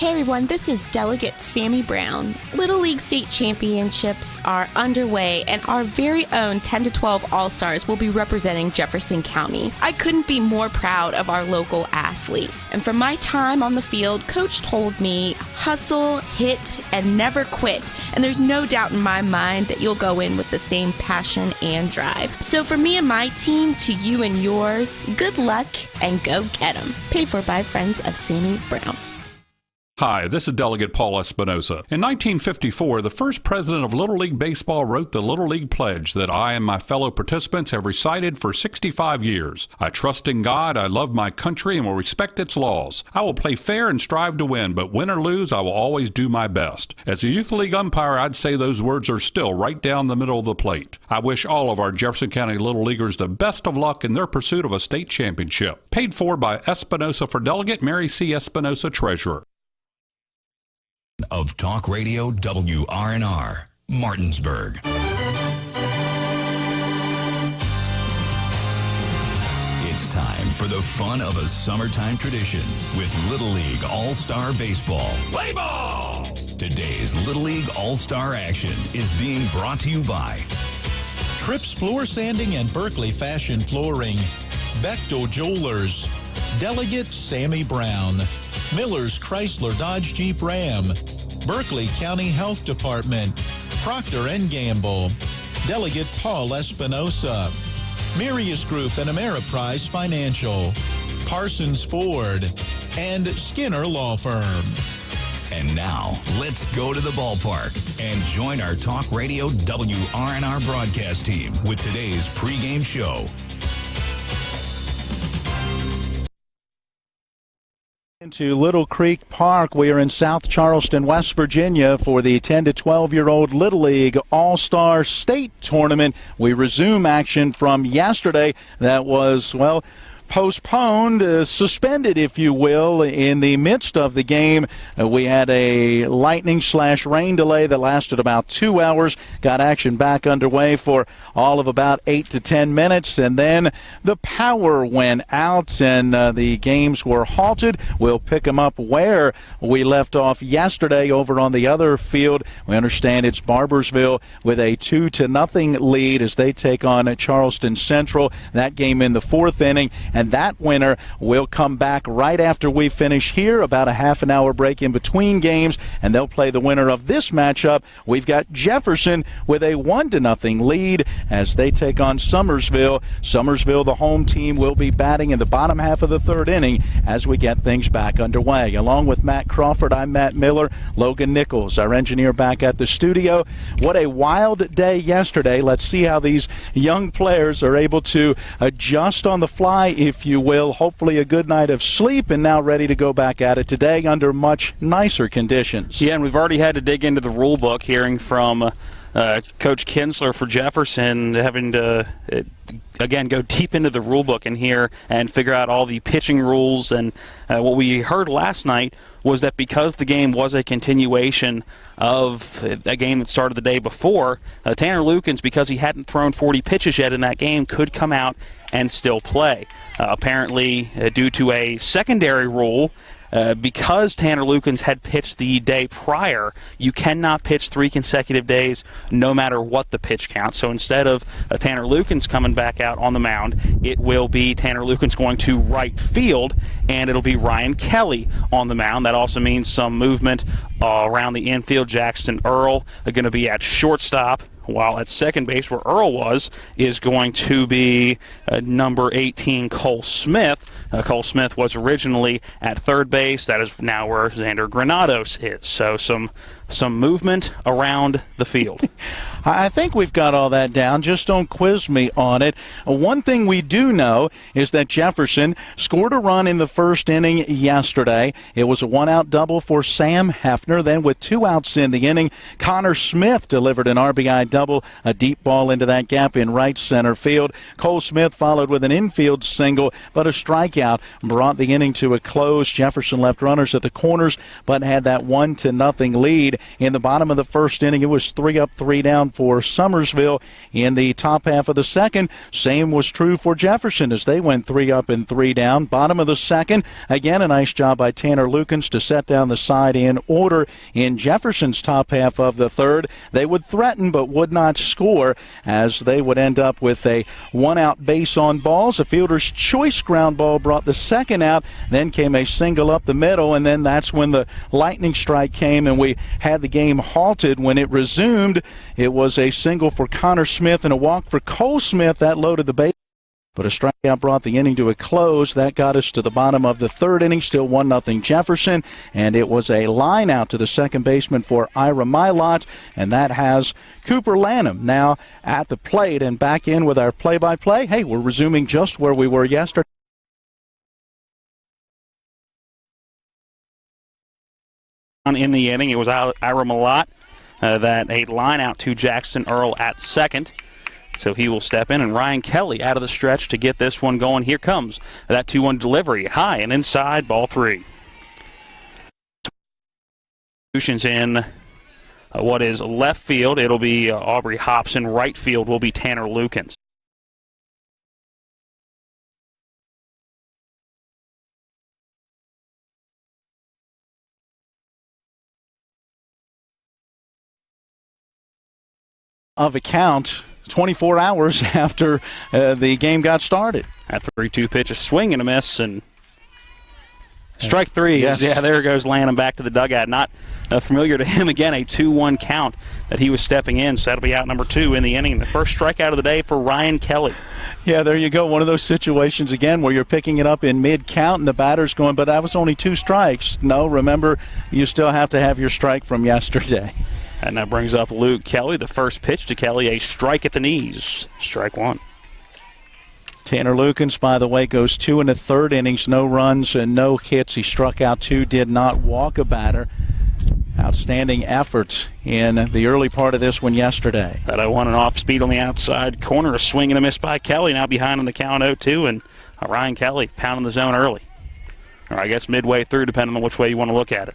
Hey everyone, this is Delegate Sammy Brown. Little League State Championships are underway and our very own 10 to 12 All-Stars will be representing Jefferson County. I couldn't be more proud of our local athletes. And from my time on the field, Coach told me, hustle, hit, and never quit. And there's no doubt in my mind that you'll go in with the same passion and drive. So for me and my team, to you and yours, good luck and go get 'em. Paid for by friends of Sammy Brown. Hi, this is Delegate Paul Espinosa. In 1954, the first president of Little League Baseball wrote the Little League Pledge that I and my fellow participants have recited for 65 years. I trust in God, I love my country, and will respect its laws. I will play fair and strive to win, but win or lose, I will always do my best. As a Youth League umpire, I'd say those words are still right down the middle of the plate. I wish all of our Jefferson County Little Leaguers the best of luck in their pursuit of a state championship. Paid for by Espinosa for Delegate, Mary C. Espinosa, Treasurer. Of Talk Radio WRNR, Martinsburg. It's time for the fun of a summertime tradition with Little League All-Star Baseball. Play ball! Today's Little League All-Star action is being brought to you by Trips Floor Sanding and Berkeley Fashion Flooring, Bechtel Jewelers, Delegate Sammy Brown, Miller's Chrysler Dodge Jeep Ram, Berkeley County Health Department, Procter & Gamble, Delegate Paul Espinosa, Mirius Group and Ameriprise Financial, Parsons Ford, and Skinner Law Firm. And now, let's go to the ballpark and join our Talk Radio WRNR broadcast team with today's pregame show. Into Little Creek Park. We are in South Charleston, West Virginia for the 10 to 12-year-old Little League All-Star State Tournament. We resume action from yesterday that was, well, postponed, suspended, if you will, in the midst of the game. We had a lightning/rain delay that lasted about 2 hours, got action back underway for all of about 8 to 10 minutes, and then the power went out and the games were halted. We'll pick them up where we left off yesterday over on the other field. We understand it's Barbersville with a 2-0 lead as they take on Charleston Central. That game in the fourth inning. And that winner will come back right after we finish here, about a half an hour break in between games, and they'll play the winner of this matchup. We've got Jefferson with a 1-0 lead as they take on Summersville. Summersville, the home team, will be batting in the bottom half of the third inning as we get things back underway. Along with Matt Crawford, I'm Matt Miller. Logan Nichols, our engineer, back at the studio. What a wild day yesterday. Let's see how these young players are able to adjust on the fly, if you will. Hopefully a good night of sleep, and now ready to go back at it today under much nicer conditions. Yeah, and we've already had to dig into the rule book, hearing from Coach Kinsler for Jefferson, having to again go deep into the rule book in here and figure out all the pitching rules. And what we heard last night was that because the game was a continuation of a game that started the day before, Tanner Lukens, because he hadn't thrown 40 pitches yet in that game, could come out and still play. Apparently, due to a secondary rule, because Tanner Lukens had pitched the day prior, you cannot pitch 3 consecutive days no matter what the pitch count. So instead of Tanner Lukens coming back out on the mound, it will be Tanner Lukens going to right field, and it'll be Ryan Kelly on the mound. That also means some movement around the infield. Jackson Earl are going to be at shortstop, while at second base, where Earl was, is going to be number 18, Cole Smith. Cole Smith was originally at third base. That is now where Xander Granados is. So some movement around the field. I think we've got all that down. Just don't quiz me on it. One thing we do know is that Jefferson scored a run in the first inning yesterday. It was a one-out double for Sam Hefner. Then with 2 outs in the inning, Connor Smith delivered an RBI double, a deep ball into that gap in right center field. Cole Smith followed with an infield single, but a strikeout brought the inning to a close. Jefferson left runners at the corners, but had that 1-0 lead. In the bottom of the first inning, it was 3 up, 3 down, for Summersville in the top half of the second. Same was true for Jefferson as they went 3 up and 3 down. Bottom of the second, again a nice job by Tanner Lukens to set down the side in order in Jefferson's top half of the third. They would threaten but would not score as they would end up with a one-out base on balls. A fielder's choice ground ball brought the second out. Then came a single up the middle, and then that's when the lightning strike came and we had the game halted. When it resumed, it was a single for Connor Smith and a walk for Cole Smith. That loaded the base. But a strikeout brought the inning to a close. That got us to the bottom of the third inning, still 1-0 Jefferson. And it was a line out to the second baseman for Ira Milot. And that has Cooper Lanham now at the plate. And back in with our play-by-play. Hey, we're resuming just where we were yesterday. In the inning, it was Ira Milot that a line out to Jackson Earl at second. So he will step in, and Ryan Kelly out of the stretch to get this one going. Here comes that 2-1 delivery, high and inside, ball 3. In what is left field, it'll be Aubrey Hobson. Right field will be Tanner Lukens. Of a count 24 hours after the game got started. That 3-2 pitch, a swing and a miss, and strike 3. Yes. Yeah, there goes Lanham back to the dugout. Not familiar to him again, a 2-1 count that he was stepping in, so that'll be out number 2 in the inning. The first strikeout of the day for Ryan Kelly. Yeah, there you go. One of those situations again where you're picking it up in mid-count and the batter's going, but that was only 2 strikes. No, remember, you still have to have your strike from yesterday. And that brings up Luke Kelly. The first pitch to Kelly, a strike at the knees. Strike 1. Tanner Lukens, by the way, goes 2 in the third innings, no runs and no hits. He struck out 2, did not walk a batter. Outstanding effort in the early part of this one yesterday. That 0-1 and off speed on the outside corner. A swing and a miss by Kelly. Now behind on the count 0-2, and Ryan Kelly pounding the zone early. Or I guess midway through, depending on which way you want to look at it.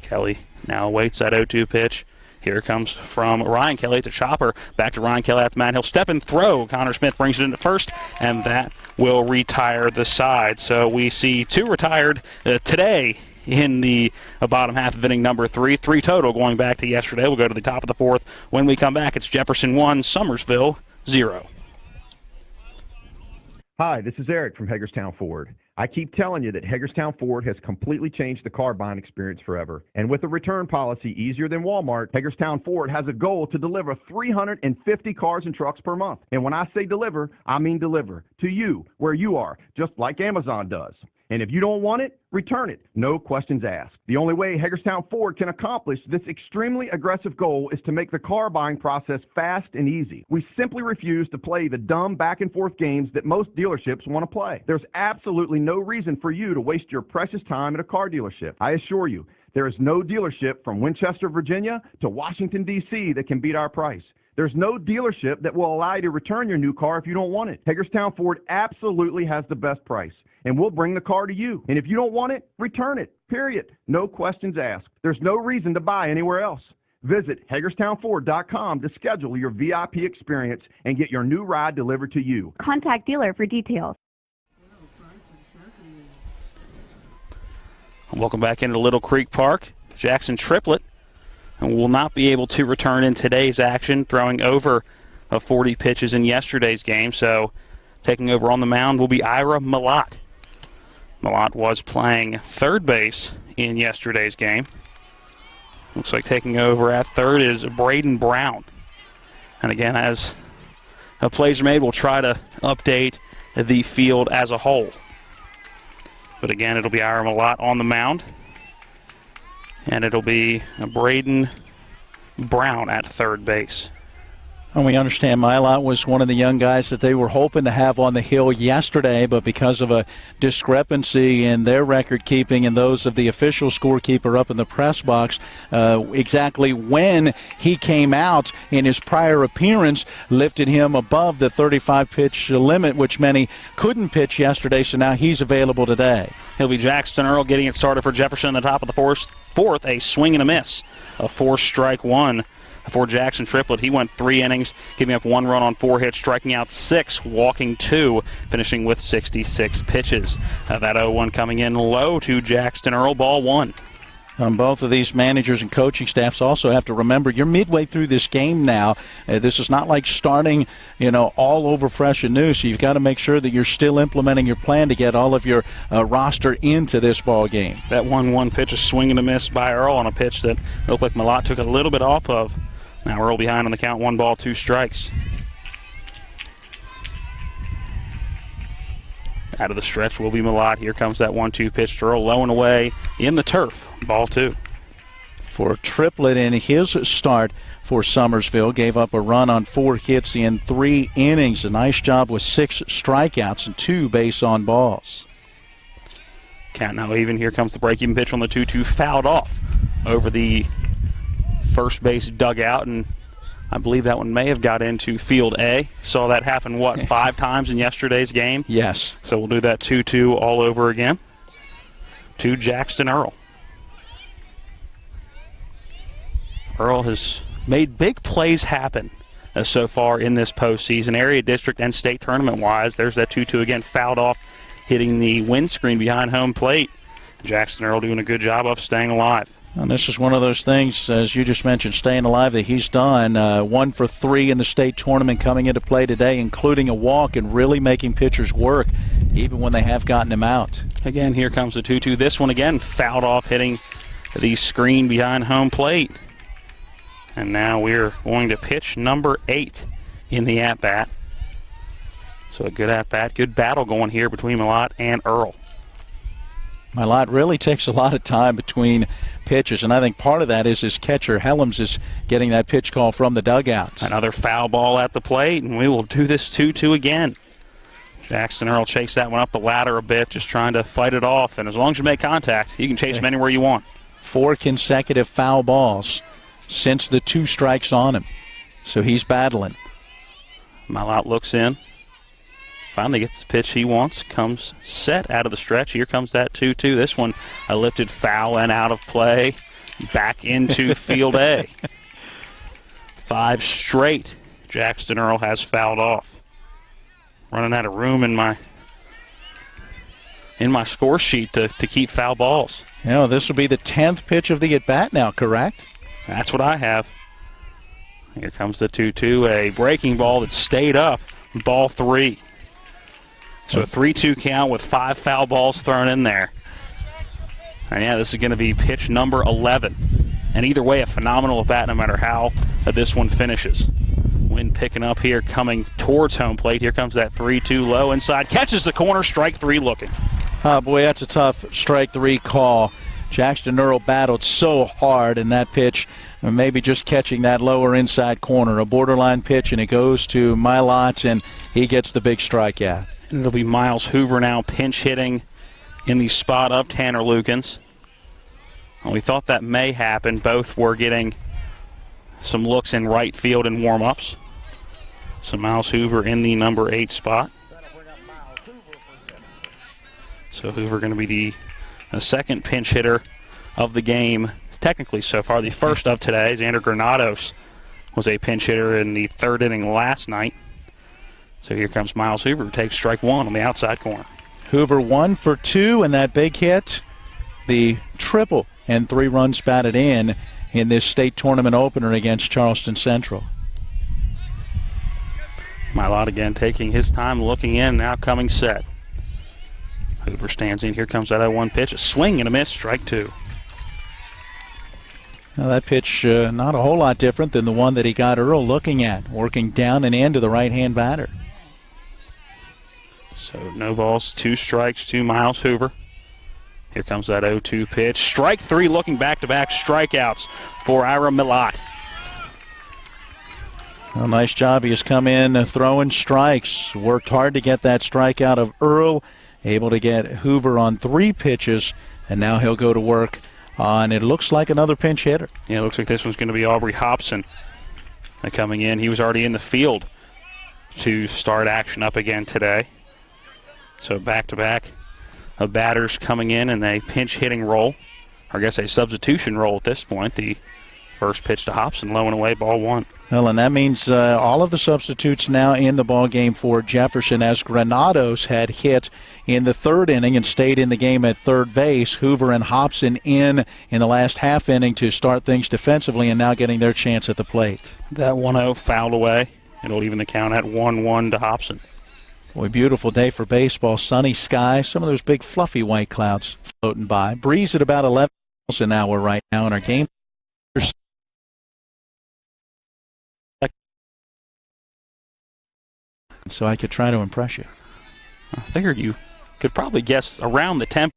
Kelly now waits that 0-2 pitch. Here it comes from Ryan Kelly. It's a chopper. Back to Ryan Kelly at the mound. He'll step and throw. Connor Smith brings it into first, and that will retire the side. So we see 2 retired today in the bottom half of inning number 3. 3 total going back to yesterday. We'll go to the top of the 4th. When we come back, it's Jefferson 1, Summersville 0. Hi, this is Eric from Hagerstown Ford. I keep telling you that Hagerstown Ford has completely changed the car buying experience forever. And with a return policy easier than Walmart, Hagerstown Ford has a goal to deliver 350 cars and trucks per month. And when I say deliver, I mean deliver to you, where you are, just like Amazon does. And if you don't want it, return it. No questions asked. The only way Hagerstown Ford can accomplish this extremely aggressive goal is to make the car buying process fast and easy. We simply refuse to play the dumb back and forth games that most dealerships want to play. There's absolutely no reason for you to waste your precious time at a car dealership. I assure you, there is no dealership from Winchester, Virginia to Washington, D.C. that can beat our price. There's no dealership that will allow you to return your new car if you don't want it. Hagerstown Ford absolutely has the best price, and we'll bring the car to you. And if you don't want it, return it, period. No questions asked. There's no reason to buy anywhere else. Visit HagerstownFord.com to schedule your VIP experience and get your new ride delivered to you. Contact dealer for details. Welcome back into Little Creek Park. Jackson Triplett and will not be able to return in today's action, throwing over 40 pitches in yesterday's game. So taking over on the mound will be Ira Milot. Milot was playing third base in yesterday's game. Looks like taking over at third is Braden Brown. And again, as plays are made, we'll try to update the field as a whole. But again, it'll be Ira Milot on the mound. And it'll be Braden Brown at third base. And we understand Mylott was one of the young guys that they were hoping to have on the hill yesterday, but because of a discrepancy in their record keeping and those of the official scorekeeper up in the press box, exactly when he came out in his prior appearance lifted him above the 35-pitch limit, which many couldn't pitch yesterday, so now he's available today. He'll be Jackson Earl getting it started for Jefferson in the top of the fourth, a swing and a miss, a 4-strike one. For Jackson Triplett, he went 3 innings, giving up 1 run on 4 hits, striking out 6, walking 2, finishing with 66 pitches. That 0-1 coming in low to Jackson Earl, ball 1. Both of these managers and coaching staffs also have to remember you're midway through this game now. This is not like starting, all over fresh and new, so you've got to make sure that you're still implementing your plan to get all of your roster into this ball game. That 1-1 pitch, a swing and a miss by Earl on a pitch that looked like Mylott took a little bit off of. Now Earl behind on the count, 1 ball, 2 strikes. Out of the stretch will be Mylott. Here comes that 1-2 pitch to Earl, low and away in the turf, ball 2. For Triplett in his start for Summersville, gave up a run on 4 hits in 3 innings. A nice job with 6 strikeouts and 2 base on balls. Count now even. Here comes the break-even pitch on the 2-2, fouled off over the first base dugout, and I believe that one may have got into field A. Saw that happen, 5 times in yesterday's game? Yes. So we'll do that 2-2 all over again to Jackson Earl. Earl has made big plays happen so far in this postseason, area, district, and state tournament-wise. There's that 2-2 again, fouled off, hitting the windscreen behind home plate. Jackson Earl doing a good job of staying alive. And this is one of those things, as you just mentioned, staying alive, that he's done. 1 for 3 in the state tournament coming into play today, including a walk, and really making pitchers work, even when they have gotten him out. Again, here comes the 2-2. This one again, fouled off, hitting the screen behind home plate. And now we're going to pitch number 8 in the at-bat. So a good at-bat, good battle going here between Mylott and Earl. Mylott really takes a lot of time between pitches, and I think part of that is his catcher, Helms, is getting that pitch call from the dugout. Another foul ball at the plate, and we will do this 2-2 again. Jackson Earl chased that one up the ladder a bit, just trying to fight it off, and as long as you make contact, you can chase him anywhere you want. 4 consecutive foul balls since the 2 strikes on him, so he's battling. Mylott looks in. Finally gets the pitch he wants, comes set out of the stretch. Here comes that 2-2. This one, a lifted foul and out of play, back into field A. 5 straight Jackson Earl has fouled off. Running out of room in my score sheet to keep foul balls. This will be the 10th pitch of the at-bat now, correct? That's what I have. Here comes the 2-2, a breaking ball that stayed up, ball 3. So a 3-2 count with 5 foul balls thrown in there. And yeah, this is going to be pitch number 11. And either way, a phenomenal at bat no matter how this one finishes. Wind picking up here, coming towards home plate. Here comes that 3-2 low inside. Catches the corner, strike 3 looking. Oh, boy, that's a tough strike 3 call. Jackson Earl battled so hard in that pitch, maybe just catching that lower inside corner. A borderline pitch, and it goes to Mylott, and he gets the big strikeout. And it'll be Miles Hoover now pinch hitting in the spot of Tanner Lukens. Well, we thought that may happen. Both were getting some looks in right field in warm-ups. So Miles Hoover in the number 8 spot. So Hoover going to be the second pinch hitter of the game, technically so far. The first of today, Xander Granados was a pinch hitter in the 3rd inning last night. So here comes Miles Hoover, who takes strike 1 on the outside corner. Hoover 1 for 2 in that big hit. The triple and 3 runs batted in this state tournament opener against Charleston Central. Mylott again taking his time, looking in, now coming set. Hoover stands in. Here comes that 0-1 pitch. A swing and a miss, strike 2. Now that pitch, not a whole lot different than the one that he got Earl looking at, working down and in to the right-hand batter. So no balls, 2 strikes to Miles Hoover. Here comes that 0-2 pitch. Strike 3, looking back-to-back strikeouts for Ira Mylott. Well, nice job. He has come in throwing strikes. Worked hard to get that strike out of Earl. Able to get Hoover on 3 pitches. And now he'll go to work on, it looks like, another pinch hitter. Yeah, it looks like this one's going to be Aubrey Hobson coming in. He was already in the field to start action up again today. So back-to-back of batters coming in a pinch hitting role. Or I guess a substitution role at this point. The first pitch to Hobson, low and away, ball 1. Well, and that means all of the substitutes now in the ball game for Jefferson, as Granados had hit in the 3rd inning and stayed in the game at third base. Hoover and Hobson in the last half inning to start things defensively, and now getting their chance at the plate. That 1-0 fouled away. It'll even the count at 1-1 to Hobson. Boy, beautiful day for baseball. Sunny skies, some of those big fluffy white clouds floating by. Breeze at about 11 miles an hour right now in our game. So I could try to impress you. I figured you could probably guess around the temp.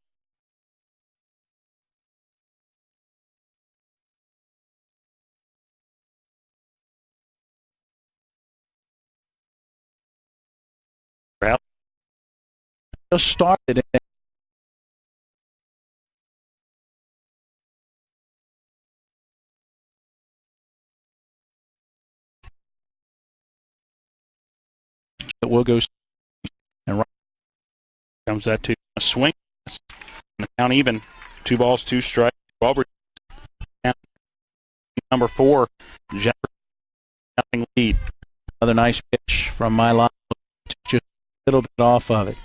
Just started. We'll go. And comes that to a swing. Count even. 2 balls, 2 strikes. Aubrey. Number 4. Jefferson lead. Another nice pitch from my line. Just a little bit off of it.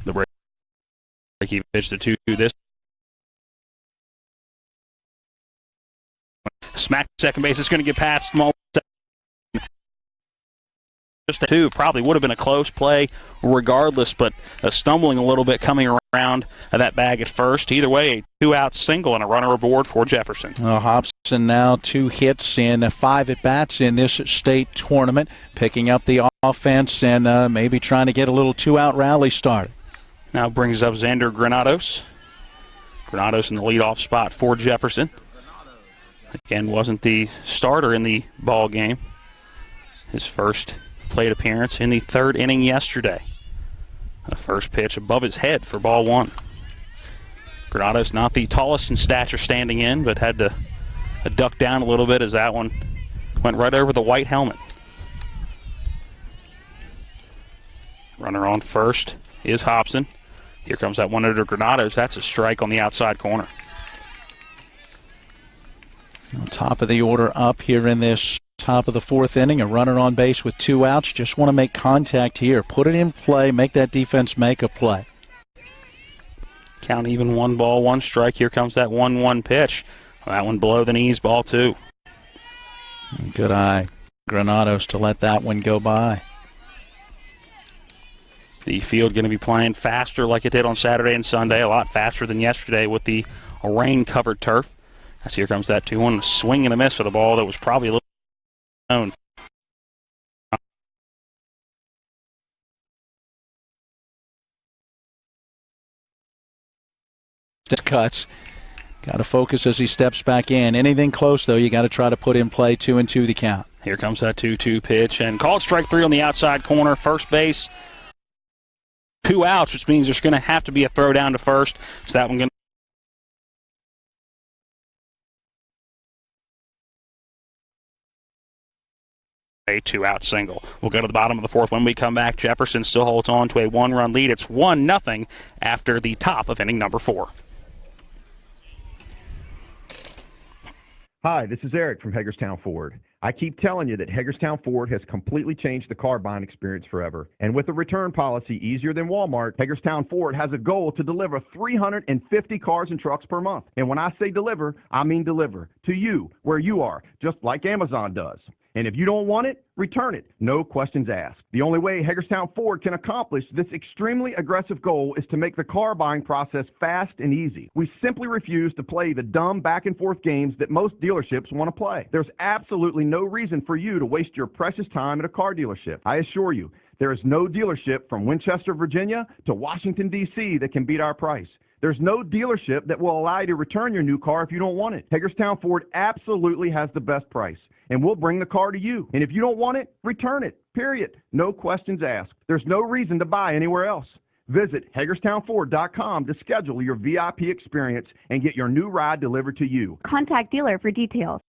The break. He pitched the 2 this. Smack second base. It's going to get past small. Just 2 probably would have been a close play regardless, but stumbling a little bit coming around that bag at first. Either way, a 2-out single and a runner aboard for Jefferson. Hobson now 2 hits in 5 at-bats in this state tournament, picking up the offense and maybe trying to get a little 2-out rally started. Now brings up Xander Granados. Granados in the leadoff spot for Jefferson. Again, wasn't the starter in the ball game. His first plate appearance in the 3rd inning yesterday. The first pitch above his head for ball 1. Granados not the tallest in stature standing in, but had to duck down a little bit as that one went right over the white helmet. Runner on first is Hobson. Here comes that one under Granados. That's a strike on the outside corner. Top of the order up here in this top of the 4th inning. A runner on base with 2 outs. Just want to make contact here. Put it in play. Make that defense make a play. Count even 1 ball, 1 strike. Here comes that 1-1 pitch. That one below the knees, ball 2. Good eye. Granados to let that one go by. The field going to be playing faster like it did on Saturday and Sunday. A lot faster than yesterday with the rain-covered turf. As here comes that 2-1. A swing and a miss for the ball that was probably a little known. Cuts. Got to focus as he steps back in. Anything close, though, you got to try to put in play. 2-2 the count. Here comes that 2-2 pitch. And called strike 3 on the outside corner. First base. 2 outs, which means there's going to have to be a throw down to first. So that one going to a 2-out single. We'll go to the bottom of the 4th when we come back. Jefferson still holds on to a 1-run lead. It's 1-0 after the top of inning number 4. Hi, this is Eric from Hagerstown Ford. I keep telling you that Hagerstown Ford has completely changed the car buying experience forever. And with a return policy easier than Walmart, Hagerstown Ford has a goal to deliver 350 cars and trucks per month. And when I say deliver, I mean deliver to you, where you are, just like Amazon does. And if you don't want it, return it. No questions asked. The only way Hagerstown Ford can accomplish this extremely aggressive goal is to make the car buying process fast and easy. We simply refuse to play the dumb back and forth games that most dealerships want to play. There's absolutely no reason for you to waste your precious time at a car dealership. I assure you, there is no dealership from Winchester, Virginia to Washington, D.C. that can beat our price. There's no dealership that will allow you to return your new car if you don't want it. Hagerstown Ford absolutely has the best price, and we'll bring the car to you. And if you don't want it, return it, period. No questions asked. There's no reason to buy anywhere else. Visit HagerstownFord.com to schedule your VIP experience and get your new ride delivered to you. Contact dealer for details.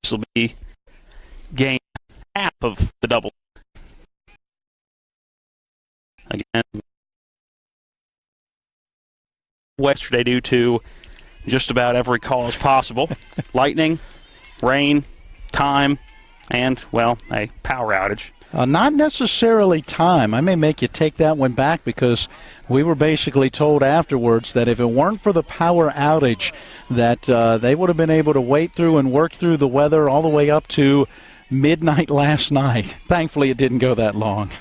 This will be game half of the double. Again, yesterday due to just about every cause possible. Lightning, rain, time, and, well, a power outage. Not necessarily time. I may make you take that one back because we were basically told afterwards that if it weren't for the power outage, that they would have been able to wait through and work through the weather all the way up to midnight last night. Thankfully, it didn't go that long.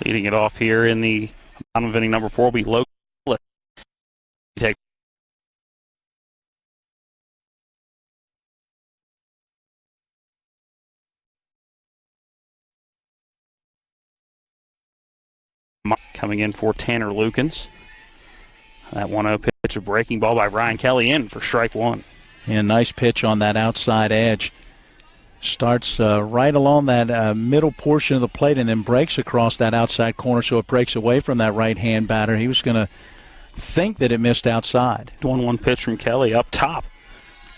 Leading it off here in the bottom of inning number 4 will be Logan. Take coming in for Tanner Lukens. That 1-0 pitch, a breaking ball by Ryan Kelly in for strike 1. Yeah, nice pitch on that outside edge. Starts right along that middle portion of the plate and then breaks across that outside corner, so it breaks away from that right-hand batter. He was going to think that it missed outside. 1-1 pitch from Kelly up top.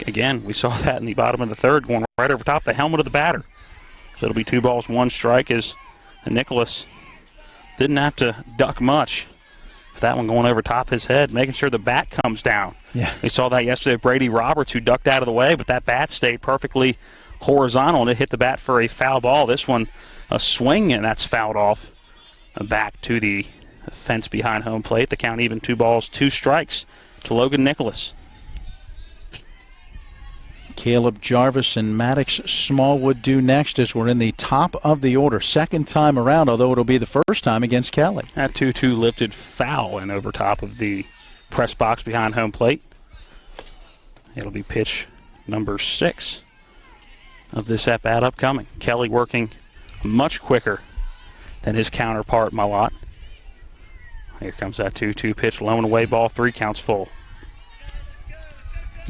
Again, we saw that in the bottom of the third, going right over top the helmet of the batter. So it'll be 2 balls, 1 strike as Nicholas didn't have to duck much. That one going over top his head, making sure the bat comes down. Yeah. We saw that yesterday with Brady Roberts, who ducked out of the way, but that bat stayed perfectly horizontal, and it hit the bat for a foul ball. This one, a swing, and that's fouled off back to the fence behind home plate. The count even, 2 balls, 2 strikes to Logan Nicholas. Caleb Jarvis and Maddox Smallwood do next as we're in the top of the order. Second time around, although it'll be the first time against Kelly. That 2-2 lifted foul and over top of the press box behind home plate. It'll be pitch number 6 of this at-bat upcoming. Kelly working much quicker than his counterpart, Malott. Here comes that 2-2 pitch, low and away, ball 3, counts full.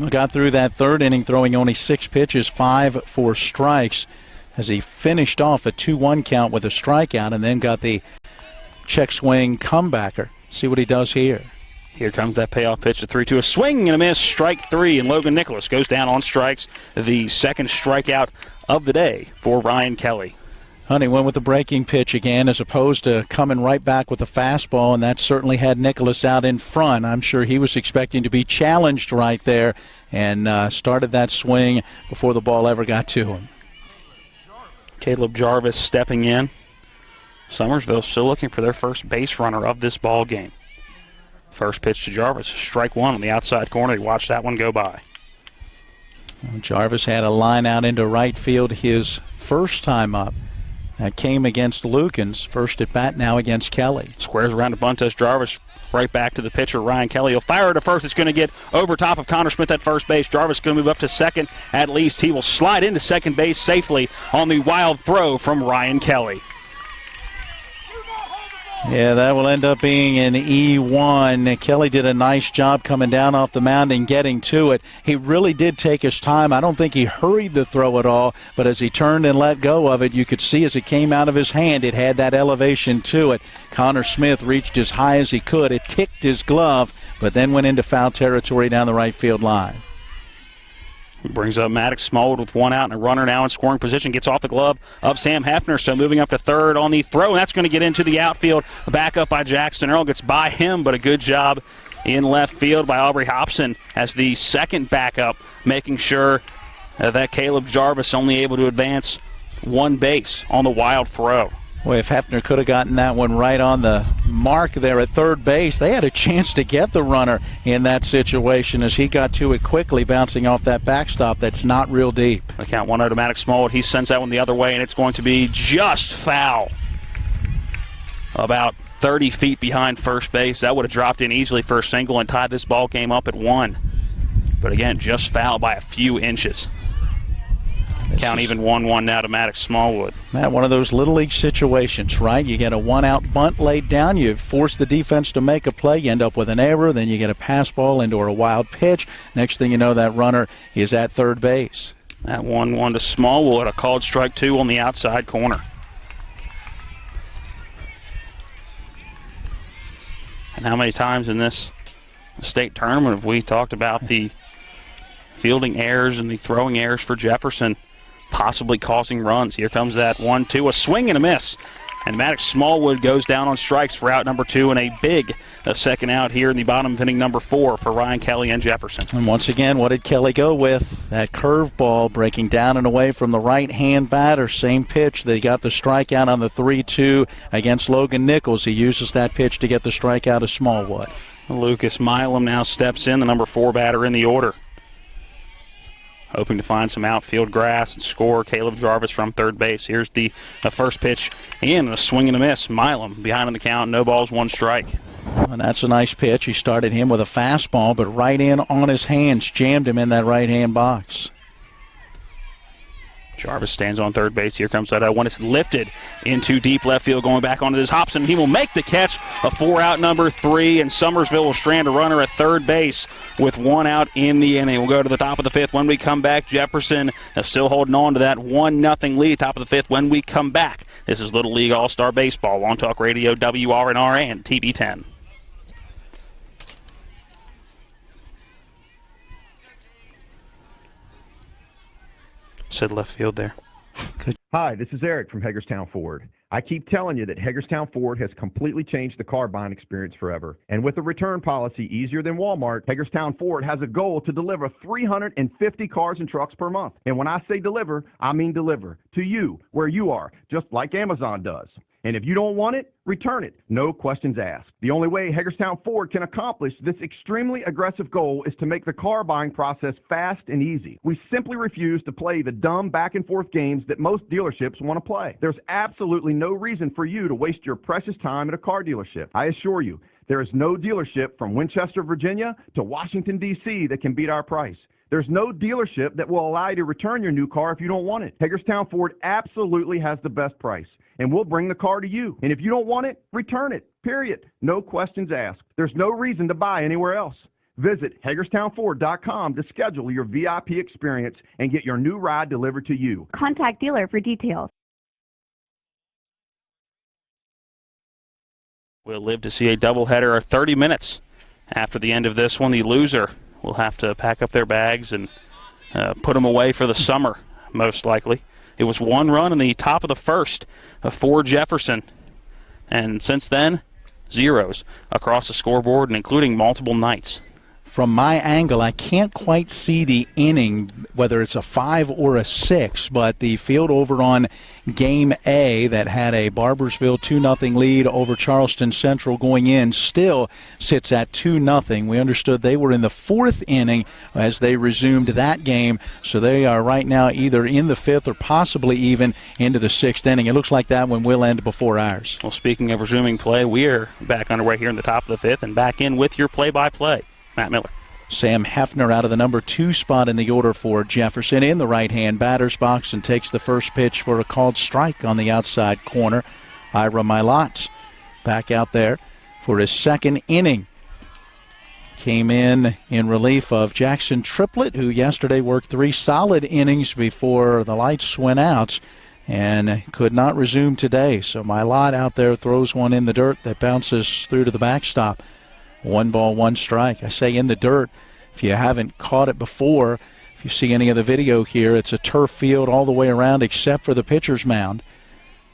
Got through that third inning throwing only 6 pitches, 5 for strikes as he finished off a 2-1 count with a strikeout and then got the check swing comebacker. See what he does here. Here comes that payoff pitch, a 3-2, a swing and a miss, strike 3, and Logan Nicholas goes down on strikes, the second strikeout of the day for Ryan Kelly. Honey went with the breaking pitch again as opposed to coming right back with a fastball, and that certainly had Nicholas out in front. I'm sure he was expecting to be challenged right there and started that swing before the ball ever got to him. Caleb Jarvis stepping in. Summersville still looking for their first base runner of this ball game. First pitch to Jarvis, strike 1 on the outside corner. He watched that one go by. Jarvis had a line out into right field his first time up. That came against Lukens, first at bat now against Kelly. Squares around to bunt as Jarvis right back to the pitcher, Ryan Kelly. He'll fire to first. It's going to get over top of Connor Smith at first base. Jarvis going to move up to second at least. He will slide into second base safely on the wild throw from Ryan Kelly. Yeah, that will end up being an E1. Kelly did a nice job coming down off the mound and getting to it. He really did take his time. I don't think he hurried the throw at all, but as he turned and let go of it, you could see as it came out of his hand, it had that elevation to it. Connor Smith reached as high as he could. It ticked his glove, but then went into foul territory down the right field line. Brings up Maddox Smallwood with 1 out and a runner now in scoring position. Gets off the glove of Sam Hefner, so moving up to third on the throw. And that's going to get into the outfield. Back up by Jackson Earl. Gets by him, but a good job in left field by Aubrey Hobson as the second backup, making sure that Caleb Jarvis only able to advance 1 base on the wild throw. Boy, if Hefner could have gotten that one right on the mark there at third base, they had a chance to get the runner in that situation as he got to it quickly, bouncing off that backstop that's not real deep. The count 1 automatic Smallwood. He sends that one the other way, and it's going to be just foul. About 30 feet behind first base. That would have dropped in easily for a single and tied this ball game up at 1. But again, just foul by a few inches. Count even 1-1 now to Maddox Smallwood. Matt, one of those Little League situations, right? You get a one-out bunt laid down. You force the defense to make a play. You end up with an error. Then you get a pass ball into a wild pitch. Next thing you know, that runner is at third base. That 1-1 to Smallwood, a called strike 2 on the outside corner. And how many times in this state tournament have we talked about the fielding errors and the throwing errors for Jefferson possibly causing runs? Here comes that 1-2, a swing and a miss. And Maddox Smallwood goes down on strikes for out number 2 and a big second out here in the bottom of inning number 4 for Ryan Kelly and Jefferson. And once again, what did Kelly go with? That curveball breaking down and away from the right-hand batter. Same pitch. They got the strikeout on the 3-2 against Logan Nichols. He uses that pitch to get the strikeout of Smallwood. Lucas Milam now steps in, the number 4 batter in the order. Hoping to find some outfield grass and score. Caleb Jarvis from third base. Here's the first pitch in, a swing and a miss. Milam behind on the count, no balls, 1 strike. And that's a nice pitch. He started him with a fastball, but right in on his hands, jammed him in that right-hand box. Jarvis stands on third base. Here comes that one. It's lifted into deep left field, going back onto this Hobson. He will make the catch. A 4-out number 3, and Summersville will strand a runner at third base with 1 out in the inning. We'll go to the top of the 5th. When we come back, Jefferson is still holding on to that 1-0 lead. Top of the 5th. When we come back, this is Little League All-Star Baseball on Talk Radio, WRNR, and TV 10. Said left field there. Hi, this is Eric from Hagerstown Ford. I keep telling you that Hagerstown Ford has completely changed the car buying experience forever. And with a return policy easier than Walmart, Hagerstown Ford has a goal to deliver 350 cars and trucks per month. And when I say deliver, I mean deliver to you, where you are, just like Amazon does. And if you don't want it, return it. No questions asked. The only way Hagerstown Ford can accomplish this extremely aggressive goal is to make the car buying process fast and easy. We simply refuse to play the dumb back and forth games that most dealerships want to play. There's absolutely no reason for you to waste your precious time at a car dealership. I assure you, there is no dealership from Winchester, Virginia to Washington, D.C. that can beat our price. There's no dealership that will allow you to return your new car if you don't want it. Hagerstown Ford absolutely has the best price, and we'll bring the car to you. And if you don't want it, return it, period. No questions asked. There's no reason to buy anywhere else. Visit HagerstownFord.com to schedule your VIP experience and get your new ride delivered to you. Contact dealer for details. We'll live to see a doubleheader of 30 minutes after the end of this one. The loser will have to pack up their bags and put them away for the summer, most likely. It was 1 run in the top of the 1st for Jefferson. And since then, zeros across the scoreboard, and including multiple nights. From my angle, I can't quite see the inning, whether it's a 5 or a 6, but the field over on Game A that had a Barbersville 2-0 lead over Charleston Central going in still sits at 2-0. We understood they were in the 4th inning as they resumed that game, so they are right now either in the 5th or possibly even into the 6th inning. It looks like that one will end before ours. Well, speaking of resuming play, we're back underway here in the top of the 5th and back in with your play-by-play. Matt Miller. Sam Hefner out of the number 2 spot in the order for Jefferson in the right-hand batter's box and takes the first pitch for a called strike on the outside corner. Ira Milat back out there for his 2nd inning. Came in relief of Jackson Triplett, who yesterday worked 3 solid innings before the lights went out and could not resume today. So Milat out there throws one in the dirt that bounces through to the backstop. 1 ball, 1 strike. I say in the dirt. If you haven't caught it before, if you see any of the video here, it's a turf field all the way around except for the pitcher's mound.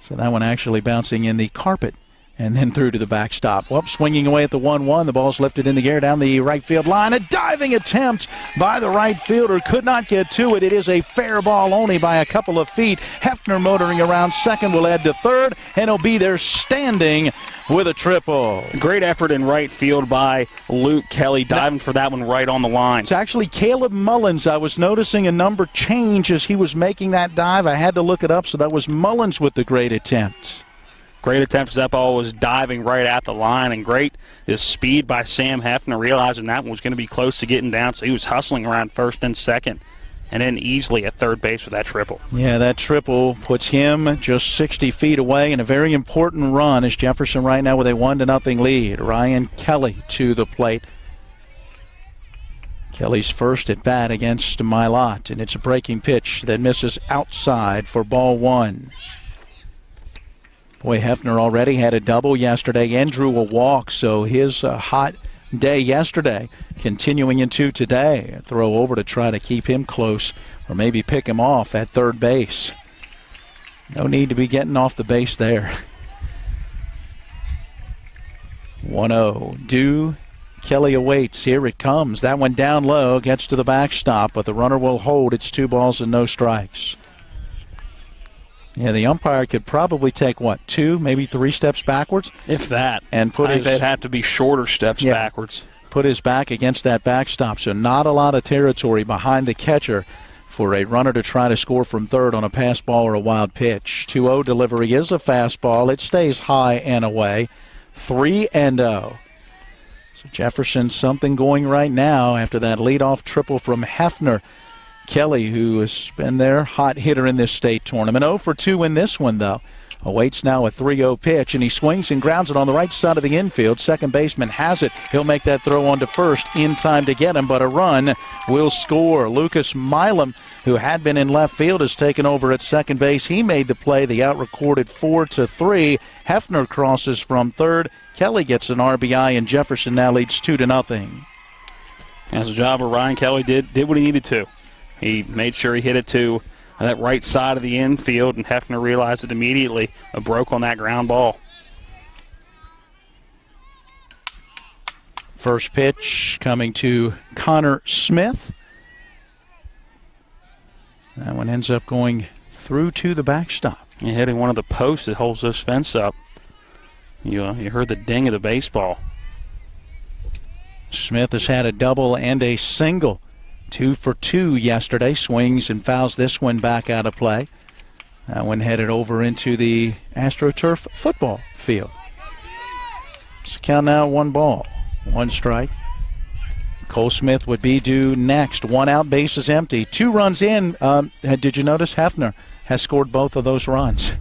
So that one actually bouncing in the carpet and then through to the backstop. Well, swinging away at the 1-1. The ball's lifted in the air down the right field line. A diving attempt by the right fielder. Could not get to it. It is a fair ball only by a couple of feet. Hefner motoring around second will add to third, and he'll be there standing with a triple. Great effort in right field by Luke Kelly, diving for that one right on the line. It's actually Caleb Mullins. I was noticing a number change as he was making that dive. I had to look it up, so that was Mullins with the great attempt. Great attempt. That ball was diving right at the line, and great is speed by Sam Hefner, realizing that one was going to be close to getting down, so he was hustling around first and second and in easily at third base with that triple. Yeah, that triple puts him just 60 feet away in a very important run as Jefferson right now with a 1-0 lead. Ryan Kelly to the plate. Kelly's first at bat against Milot, and it's a breaking pitch that misses outside for ball one. Boy, Hefner already had a double yesterday and drew a walk, so his hot day yesterday continuing into today. A throw over to try to keep him close or maybe pick him off at third base. No need to be getting off the base there. 1-0. Due. Kelly awaits. Here it comes. That one down low, gets to the backstop, but the runner will hold. It's 2 balls and no strikes. Yeah, the umpire could probably take, 2, maybe 3 steps backwards? If that. And I think they'd have to be shorter steps backwards. Put his back against that backstop, so not a lot of territory behind the catcher for a runner to try to score from third on a pass ball or a wild pitch. 2-0 delivery is a fastball. It stays high and away. 3-0. So Jefferson, something going right now after that leadoff triple from Hefner. Kelly, who has been their hot hitter in this state tournament. 0 for 2 in this one, though. Awaits now a 3-0 pitch, and he swings and grounds it on the right side of the infield. Second baseman has it. He'll make that throw on to first in time to get him, but a run will score. Lucas Milam, who had been in left field, has taken over at second base. He made the play. The out recorded 4-3. Hefner crosses from third. Kelly gets an RBI, and Jefferson now leads 2-0. That's a job where Ryan Kelly did what he needed to. He made sure he hit it to that right side of the infield, and Hefner realized it immediately. A broke on that ground ball. First pitch coming to Connor Smith. That one ends up going through to the backstop. You're hitting one of the posts that holds this fence up. You heard the ding of the baseball. Smith has had a double and a single. 2 for 2 yesterday. Swings and fouls this one back out of play. That one headed over into the AstroTurf football field. So count now 1 ball, 1 strike. Cole Smith would be due next. 1 out, bases empty. 2 runs in. Did you notice Hefner has scored both of those runs?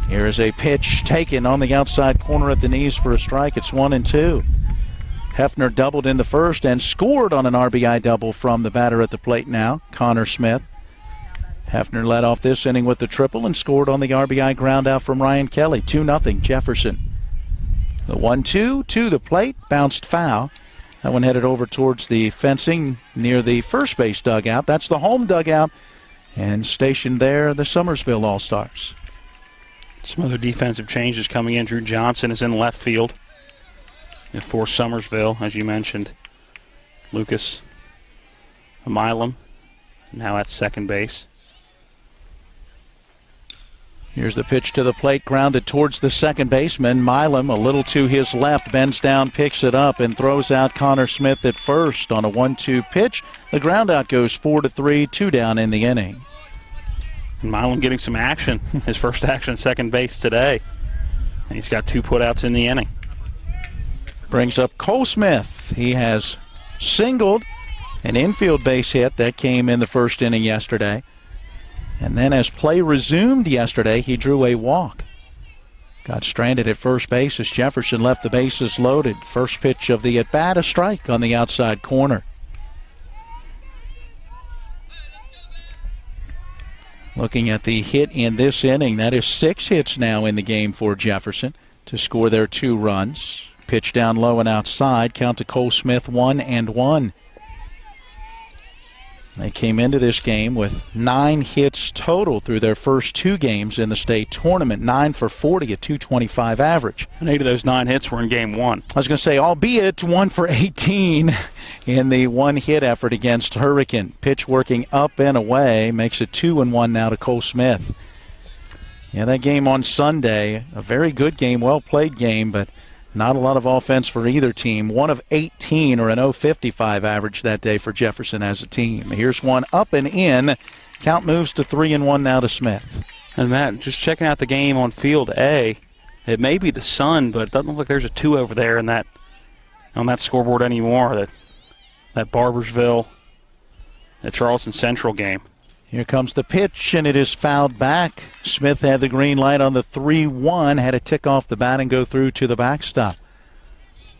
Here is a pitch taken on the outside corner at the knees for a strike. It's 1-2. Hefner doubled in the first and scored on an RBI double from the batter at the plate now, Connor Smith. Hefner led off this inning with the triple and scored on the RBI ground out from Ryan Kelly. 2-0 Jefferson. The 1-2 to the plate, bounced foul. That one headed over towards the fencing near the first base dugout. That's the home dugout. And stationed there, the Summersville All-Stars. Some other defensive changes coming in. Drew Johnson is in left field. For Summersville, as you mentioned, Lucas Milam now at second base. Here's the pitch to the plate, grounded towards the second baseman. Milam, a little to his left, bends down, picks it up, and throws out Connor Smith at first on a 1-2 pitch. The groundout goes 4-3, 2 down in the inning. Milam getting some action, his first action at second base today. And he's got 2 putouts in the inning. Brings up Cole Smith. He has singled an infield base hit that came in the first inning yesterday. And then as play resumed yesterday, he drew a walk. Got stranded at first base as Jefferson left the bases loaded. First pitch of the at-bat, a strike on the outside corner. Looking at the hit in this inning, that is 6 hits now in the game for Jefferson to score their 2 runs. Pitch down low and outside. Count to Cole Smith, 1-1. They came into this game with 9 hits total through their first 2 games in the state tournament. 9 for 40, a .225 average. And 8 of those 9 hits were in game 1. I was going to say, albeit 1 for 18 in the 1-hit effort against Hurricane. Pitch working up and away makes it 2-1 now to Cole Smith. Yeah, that game on Sunday, a very good game, well-played game, but not a lot of offense for either team. 1 of 18 or an .055 average that day for Jefferson as a team. Here's one up and in. Count moves to 3-1 now to Smith. And Matt, just checking out the game on field A, it may be the sun, but it doesn't look like there's a 2 over there in on that scoreboard anymore. That Barbersville the Charleston Central game. Here comes the pitch, and it is fouled back. Smith had the green light on the 3-1, had to tick off the bat and go through to the backstop.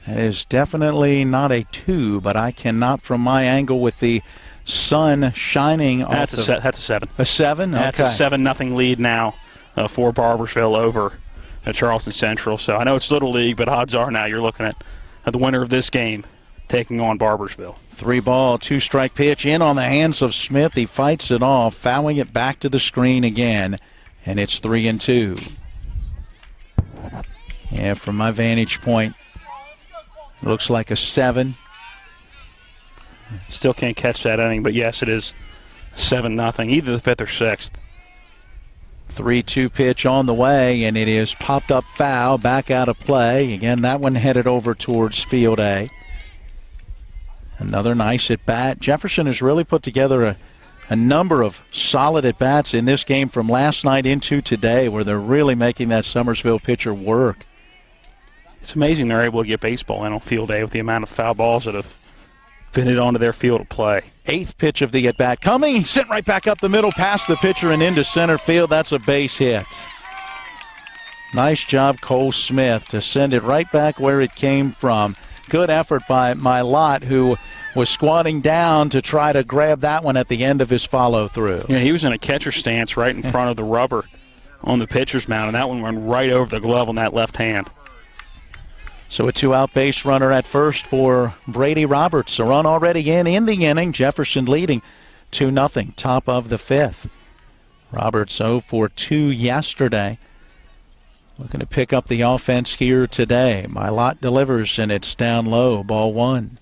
That is definitely not a 2, but I cannot, from my angle with the sun shining. That's a 7. A 7? Okay. That's a 7-0 lead now for Barbersville over at Charleston Central. So I know it's Little League, but odds are now you're looking at the winner of this game taking on Barbersville. 3-ball, 2-strike pitch in on the hands of Smith. He fights it off, fouling it back to the screen again, and it's 3-2. Yeah, from my vantage point, it looks like a 7. Still can't catch that inning, but yes, it is 7-0, either the 5th or 6th. 3-2 pitch on the way, and it is popped up foul, back out of play. Again, that one headed over towards field A. Another nice at-bat. Jefferson has really put together a number of solid at-bats in this game from last night into today, where they're really making that Summersville pitcher work. It's amazing they're able to get baseball in on field A with the amount of foul balls that have been hit onto their field of play. 8th pitch of the at-bat coming. He's sent right back up the middle, past the pitcher and into center field. That's a base hit. Nice job, Cole Smith, to send it right back where it came from. Good effort by Mylott, who was squatting down to try to grab that one at the end of his follow-through. Yeah, he was in a catcher stance right in front of the rubber on the pitcher's mound, and that one went right over the glove on that left hand. So a 2-out base runner at first for Brady Roberts. A run already in the inning. Jefferson leading 2-0, top of the 5th. Roberts 0 for 2 yesterday. Looking to pick up the offense here today. Mylott delivers, and it's down low, ball 1.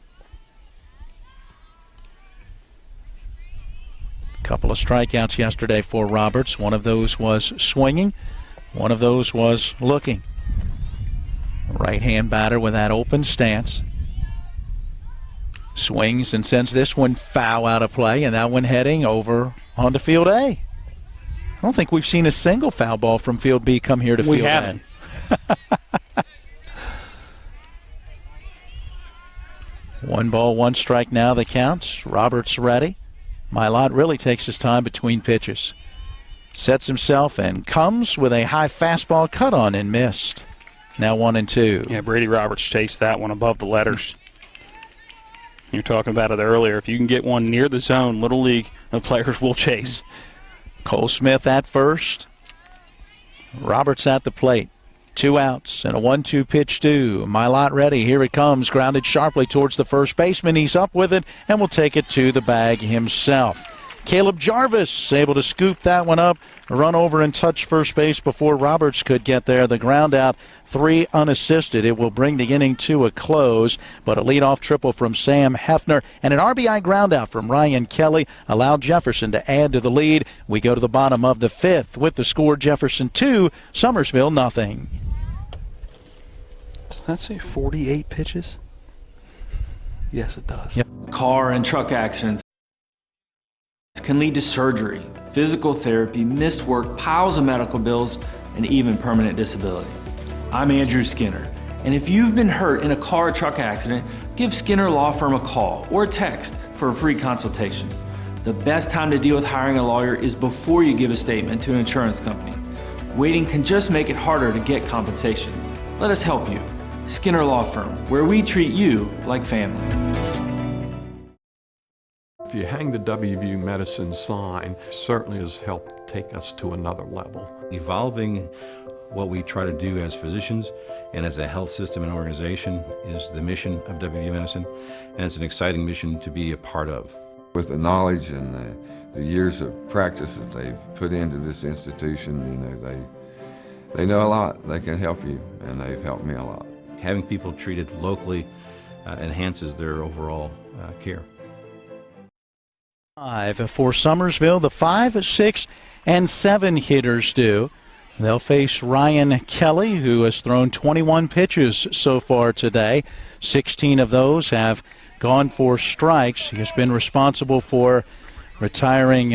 Couple of strikeouts yesterday for Roberts. One of those was swinging. One of those was looking. Right-hand batter with that open stance. Swings and sends this one foul out of play, and that one heading over onto field A. I don't think we've seen a single foul ball from field B come here to field A. We haven't. 1 ball, 1 strike now the counts. Roberts ready. Mylott really takes his time between pitches. Sets himself and comes with a high fastball, cut on and missed. Now 1-2. Yeah, Brady Roberts chased that one above the letters. You were talking about it earlier. If you can get one near the zone, Little League players will chase. Cole Smith at first. Roberts at the plate. 2 outs and a 1-2 pitch due. Mylott ready. Here it comes. Grounded sharply towards the first baseman. He's up with it and will take it to the bag himself. Caleb Jarvis able to scoop that one up, run over and touch first base before Roberts could get there. The ground out, 3 unassisted. It will bring the inning to a close, but a leadoff triple from Sam Hefner and an RBI ground out from Ryan Kelly allowed Jefferson to add to the lead. We go to the bottom of the 5th with the score: Jefferson 2, Summersville nothing. Does that say 48 pitches? Yes, it does. Yep. Car and truck accidents can lead to surgery, physical therapy, missed work, piles of medical bills, and even permanent disability. I'm Andrew Skinner, and if you've been hurt in a car or truck accident, give Skinner Law Firm a call or a text for a free consultation. The best time to deal with hiring a lawyer is before you give a statement to an insurance company. Waiting can just make it harder to get compensation. Let us help you. Skinner Law Firm, where we treat you like family. If you hang the WVU Medicine sign, certainly has helped take us to another level. Evolving what we try to do as physicians and as a health system and organization is the mission of WVU Medicine, and it's an exciting mission to be a part of. With the knowledge and the years of practice that they've put into this institution, they know a lot. They can help you, and they've helped me a lot. Having people treated locally enhances their overall care. 5 for Summersville. The 5, 6, and 7 hitters do. They'll face Ryan Kelly, who has thrown 21 pitches so far today. 16 of those have gone for strikes. He has been responsible for retiring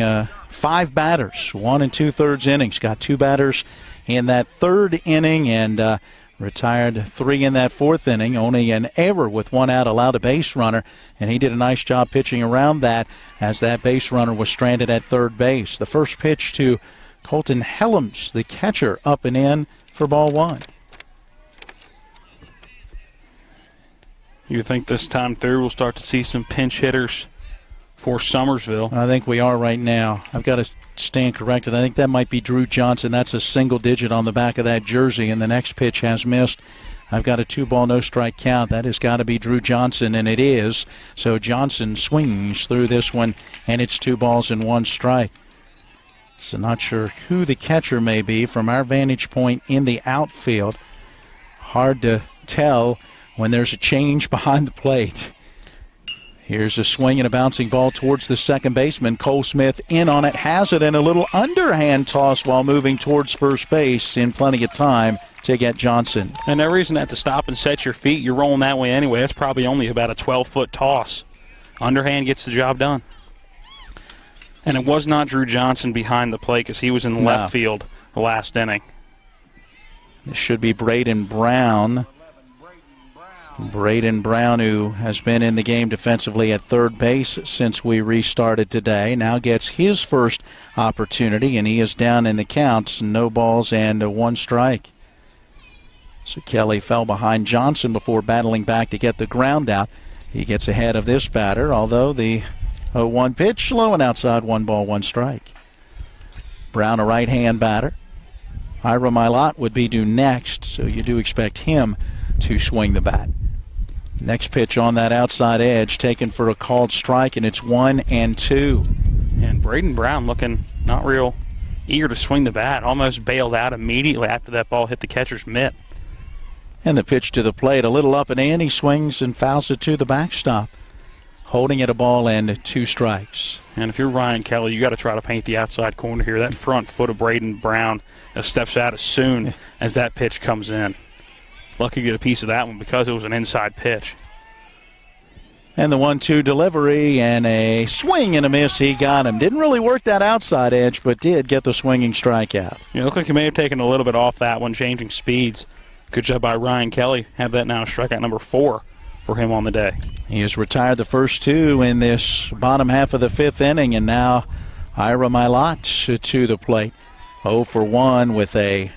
5 batters, 1 2/3 innings. Got 2 batters in that 3rd inning, and Retired 3 in that 4th inning, only an error with 1 out, allowed a base runner, and he did a nice job pitching around that as that base runner was stranded at third base. The first pitch to Colton Helms, the catcher, up and in for ball 1. You think this time through we'll start to see some pinch hitters for Summersville? I think we are right now. I've got to stand corrected. I think that might be Drew Johnson. That's a single digit on the back of that jersey, and the next pitch has missed. I've got a 2-ball, no strike count. That has got to be Drew Johnson, and it is. So Johnson swings through this one, and it's 2 balls and 1 strike. So not sure who the catcher may be from our vantage point in the outfield. Hard to tell when there's a change behind the plate. Here's a swing and a bouncing ball towards the second baseman. Cole Smith in on it, has it, and a little underhand toss while moving towards first base in plenty of time to get Johnson. And no reason to have to stop and set your feet. You're rolling that way anyway. That's probably only about a 12-foot toss. Underhand gets the job done. And it was not Drew Johnson behind the plate because he was in left field the last inning. This should be Braden Brown. Braden Brown, who has been in the game defensively at third base since we restarted today, now gets his first opportunity, and he is down in the counts. No balls and 1 strike. So Kelly fell behind Johnson before battling back to get the ground out. He gets ahead of this batter, although the 0-1 pitch, low and outside, 1 ball, 1 strike. Brown, a right-hand batter. Ira Milot would be due next, so you do expect him to swing the bat. Next pitch on that outside edge, taken for a called strike, and it's 1-2. And Braden Brown looking not real eager to swing the bat, almost bailed out immediately after that ball hit the catcher's mitt. And the pitch to the plate, a little up and in. He swings and fouls it to the backstop, holding it a ball and 2 strikes. And if you're Ryan Kelly, you got to try to paint the outside corner here. That front foot of Braden Brown steps out as soon as that pitch comes in. Lucky to get a piece of that one because it was an inside pitch. And the 1-2 delivery and a swing and a miss. He got him. Didn't really work that outside edge, but did get the swinging strikeout. Yeah, it looked like he may have taken a little bit off that one, changing speeds. Good job by Ryan Kelly. Have that now strikeout number 4 for him on the day. He has retired the first 2 in this bottom half of the 5th inning, and now Ira Milot to the plate. 0 for 1 with a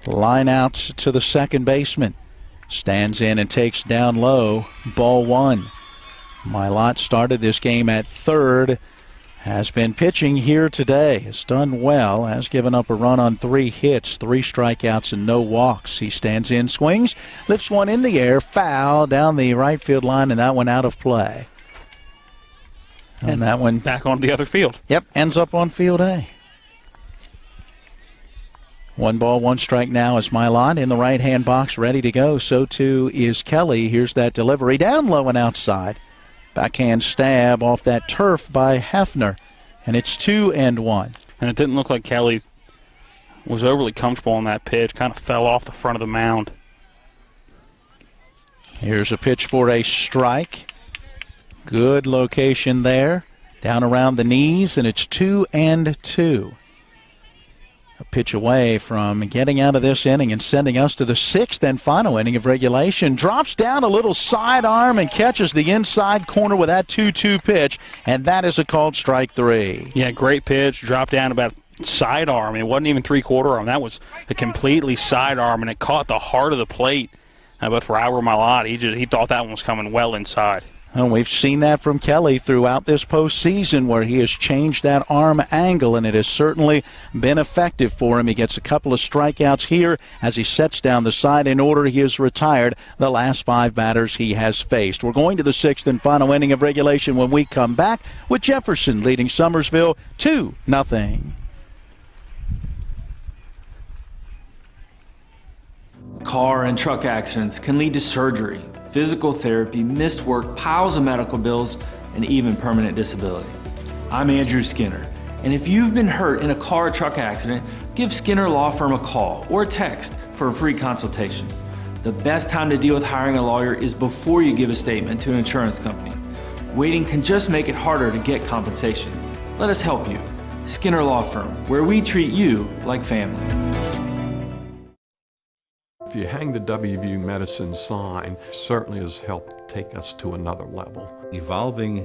line out to the second baseman. Stands in and takes down low. Ball 1. Milot started this game at third. Has been pitching here today. Has done well. Has given up a run on 3 hits, 3 strikeouts, and no walks. He stands in, swings, lifts one in the air, foul down the right field line, and that one out of play. And that one back on the other field. Yep, ends up on field A. 1 ball, 1 strike now is Milot in the right-hand box, ready to go. So too is Kelly. Here's that delivery down low and outside. Backhand stab off that turf by Hefner, and it's 2-1. And it didn't look like Kelly was overly comfortable on that pitch. Kind of fell off the front of the mound. Here's a pitch for a strike. Good location there. Down around the knees, and it's 2-2. A pitch away from getting out of this inning and sending us to the 6th and final inning of regulation. Drops down a little sidearm and catches the inside corner with that 2-2 pitch, and that is a called strike 3. Yeah, great pitch. Dropped down about sidearm. It wasn't even 3/4 arm. That was a completely sidearm, and it caught the heart of the plate. But for Ira Milot, he thought that one was coming well inside. And we've seen that from Kelly throughout this postseason where he has changed that arm angle, and it has certainly been effective for him. He gets a couple of strikeouts here as he sets down the side in order. He has retired the last 5 batters he has faced. We're going to the 6th and final inning of regulation when we come back with Jefferson leading Summersville 2-0. Car and truck accidents can lead to surgery, physical therapy, missed work, piles of medical bills, and even permanent disability. I'm Andrew Skinner, and if you've been hurt in a car or truck accident, give Skinner Law Firm a call or a text for a free consultation. The best time to deal with hiring a lawyer is before you give a statement to an insurance company. Waiting can just make it harder to get compensation. Let us help you. Skinner Law Firm, where we treat you like family. If you hang the WVU Medicine sign, certainly has helped take us to another level. Evolving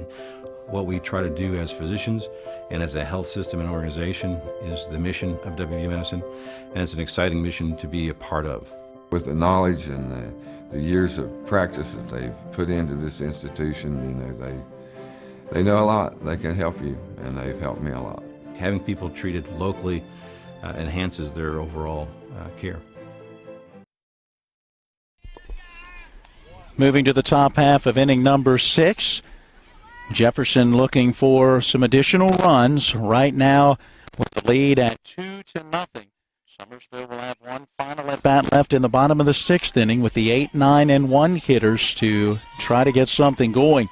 what we try to do as physicians and as a health system and organization is the mission of WVU Medicine, and it's an exciting mission to be a part of. With the knowledge and the years of practice that they've put into this institution, they know a lot. They can help you, and they've helped me a lot. Having people treated locally enhances their overall care. Moving to the top half of inning number 6. Jefferson looking for some additional runs right now with the lead at 2-0. Summersville will have one final at bat left in the bottom of the 6th inning with the 8, 9, and 1 hitters to try to get something going.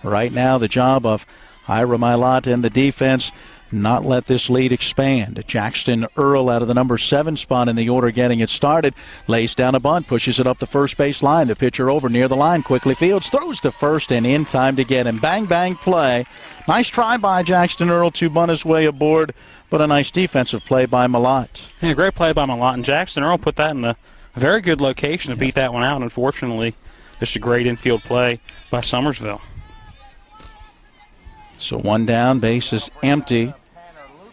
Right now, the job of Ira Milot and the defense not let this lead expand. Jackson Earl out of the number 7 spot in the order getting it started. Lays down a bunt, pushes it up the first base line. The pitcher over near the line, quickly fields, throws to first, and in time to get him. Bang, bang, play. Nice try by Jackson Earl to bunt his way aboard, but a nice defensive play by Milot. Yeah, great play by Milot, and Jackson Earl put that in a very good location to beat that one out. Unfortunately, just a great infield play by Summersville. So one down, base is empty.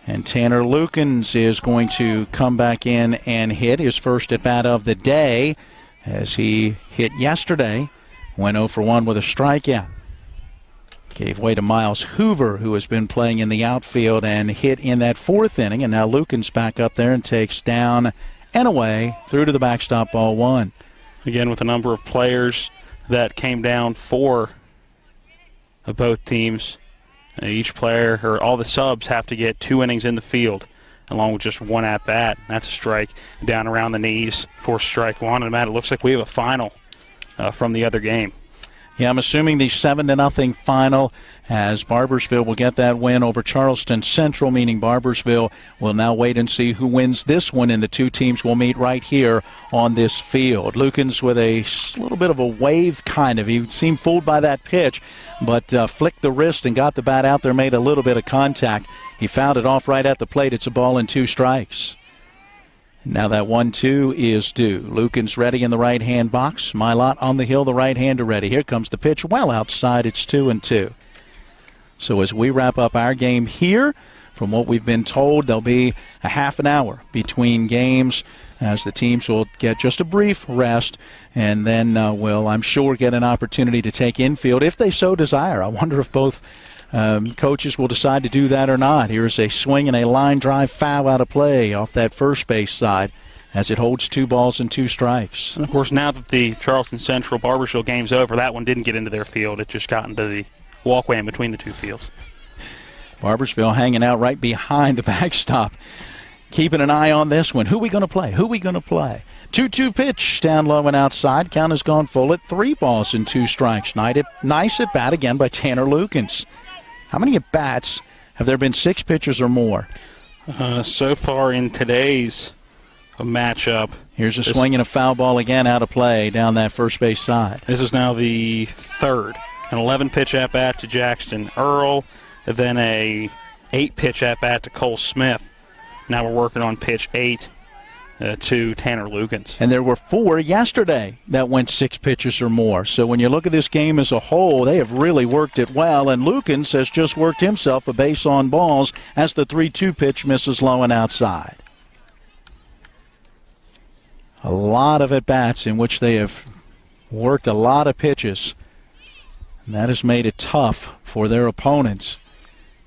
And Tanner Lukens is going to come back in and hit his first at-bat of the day as he hit yesterday. Went 0 for 1 with a strikeout. Gave way to Miles Hoover, who has been playing in the outfield and hit in that 4th inning. And now Lukens back up there and takes down and away through to the backstop, ball 1. Again, with a number of players that came down for both teams. Each player, or all the subs, have to get 2 innings in the field, along with just 1 at-bat. That's a strike down around the knees for strike 1. And, Matt, it looks like we have a final from the other game. Yeah, I'm assuming the 7-0 final as Barbersville will get that win over Charleston Central, meaning Barbersville will now wait and see who wins this one, and the two teams will meet right here on this field. Lukens with a little bit of a wave, kind of. He seemed fooled by that pitch, but flicked the wrist and got the bat out there, made a little bit of contact. He fouled it off right at the plate. It's a ball and 2 strikes. Now that 1-2 is due. Lukens ready in the right-hand box. Milot on the hill, the right-hander ready. Here comes the pitch. Well outside, it's 2-2. So as we wrap up our game here, from what we've been told, there'll be a half an hour between games as the teams will get just a brief rest, and then will, I'm sure, get an opportunity to take infield if they so desire. I wonder if both coaches will decide to do that or not. Here's a swing and a line drive foul out of play off that first base side as it holds 2 balls and 2 strikes. And of course, now that the Charleston Central Barbersville game's over, that one didn't get into their field. It just got into the walkway in between the 2 fields. Barbersville hanging out right behind the backstop, keeping an eye on this one. Who we going to play? 2-2 pitch down low and outside. Count has gone full at 3 balls and 2 strikes. Nice at bat again by Tanner Lukens. How many at bats have there been? 6 pitchers or more? So far in today's matchup. Here's a swing and a foul ball again out of play down that first base side. This is now the 3rd. An 11-pitch at-bat to Jackson Earl, then a 8-pitch at-bat to Cole Smith. Now we're working on pitch 8 to Tanner Lukens. And there were 4 yesterday that went 6 pitches or more. So when you look at this game as a whole, they have really worked it well. And Lukens has just worked himself a base on balls as the 3-2 pitch misses low and outside. A lot of at-bats in which they have worked a lot of pitches. And that has made it tough for their opponents.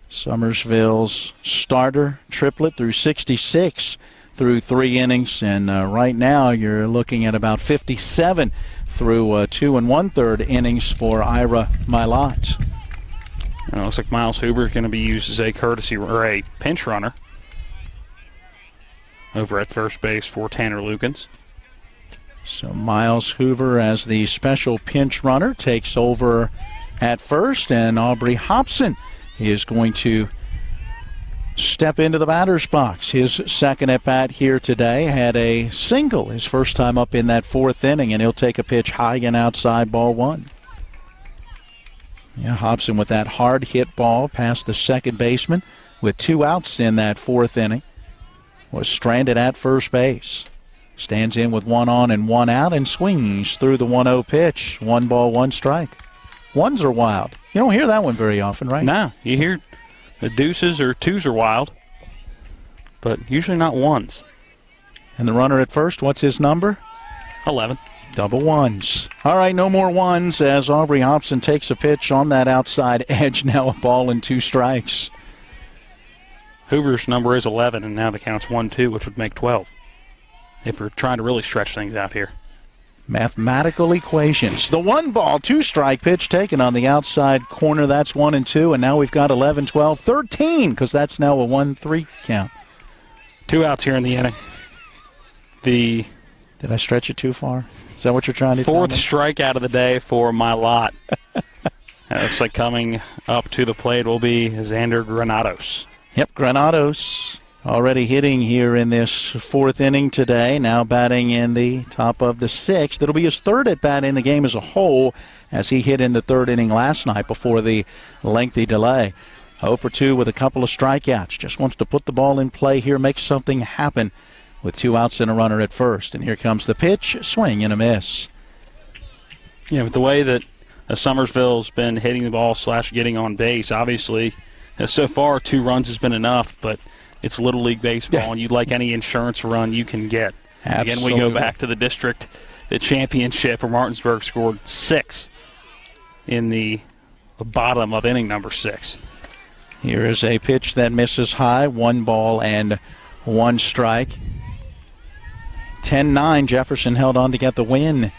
Summersville's starter triplet through 66 through 3 innings, and right now you're looking at about 57 through 2 1/3 innings for Ira Milot. It looks like Miles Hoover is going to be used as a courtesy or a pinch runner over at first base for Tanner Lukens. So Miles Hoover as the special pinch runner takes over at first, and Aubrey Hobson is going to step into the batter's box. His second at-bat here today, had a single his first time up in that 4th inning, and he'll take a pitch high and outside, ball 1. Yeah, Hobson with that hard hit ball past the second baseman with 2 outs in that 4th inning. Was stranded at first base. Stands in with one on and one out and swings through the 1-0 pitch. 1 ball, 1 strike. Ones are wild. You don't hear that one very often, right? No, you hear the deuces or twos are wild, but usually not ones. And the runner at first, what's his number? 11. Double ones. All right, no more ones as Aubrey Hobson takes a pitch on that outside edge. Now a ball and 2 strikes. Hoover's number is 11, and now the count's 1-2, which would make 12. If we're trying to really stretch things out here. Mathematical equations. The 1 ball, 2 strike pitch taken on the outside corner. That's 1-2, and now we've got 11, 12, 13, because that's now a 1-3 count. 2 outs here in the inning. Did I stretch it too far? Is that what you're trying to tell me? 4th strikeout of the day for my lot. It looks like coming up to the plate will be Xander Granados. Yep, Granados already hitting here in this 4th inning today. Now batting in the top of the 6th. It'll be his 3rd at bat in the game as a whole, as he hit in the 3rd inning last night before the lengthy delay. 0 for 2 with a couple of strikeouts. Just wants to put the ball in play here, make something happen with 2 outs and a runner at first. And here comes the pitch, swing and a miss. Yeah, with the way that Summersville's been hitting the ball / getting on base, obviously, so far 2 runs has been enough, but it's Little League Baseball, and you'd like any insurance run you can get. Absolutely. Again, we go back to the district championship where Martinsburg scored 6 in the bottom of inning number 6. Here is a pitch that misses high, 1 ball and 1 strike. 10-9, Jefferson held on to get the win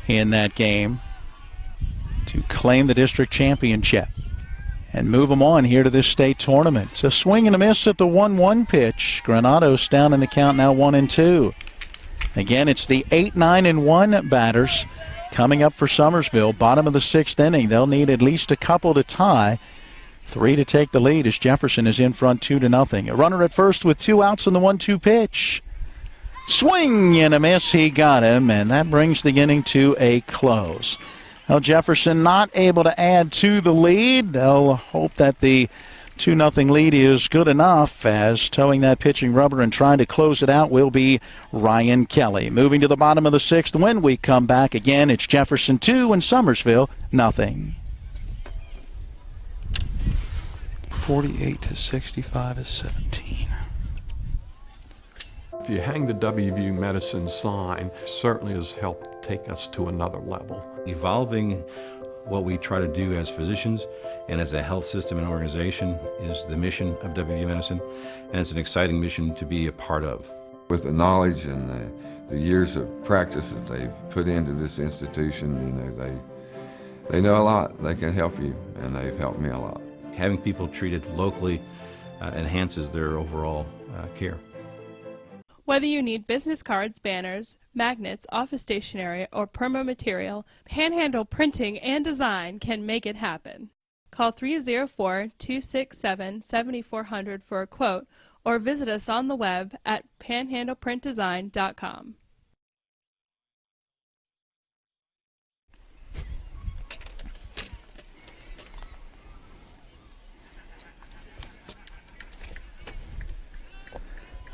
in that game to claim the district championship and move them on here to this state tournament. It's a swing and a miss at the 1-1 pitch. Granados down in the count now 1-2. Again, it's the 8, 9, and 1 batters coming up for Summersville. Bottom of the 6th inning. They'll need at least a couple to tie. 3 to take the lead as Jefferson is in front 2-0. A runner at first with 2 outs on the 1-2 pitch. Swing and a miss. He got him, and that brings the inning to a close. Now Jefferson not able to add to the lead. They'll hope that the 2-0 lead is good enough, as towing that pitching rubber and trying to close it out will be Ryan Kelly. Moving to the bottom of the 6th. When we come back again, it's Jefferson 2 and Summersville 0. 48-65 is 17. If you hang the WVU Medicine sign, certainly has helped take us to another level. Evolving what we try to do as physicians and as a health system and organization is the mission of WVU Medicine, and it's an exciting mission to be a part of. With the knowledge and the years of practice that they've put into this institution, they know a lot. They can help you, and they've helped me a lot. Having people treated locally enhances their overall care. Whether you need business cards, banners, magnets, office stationery, or perma material, Panhandle Printing and Design can make it happen. Call 304-267-7400 for a quote, or visit us on the web at panhandleprintdesign.com.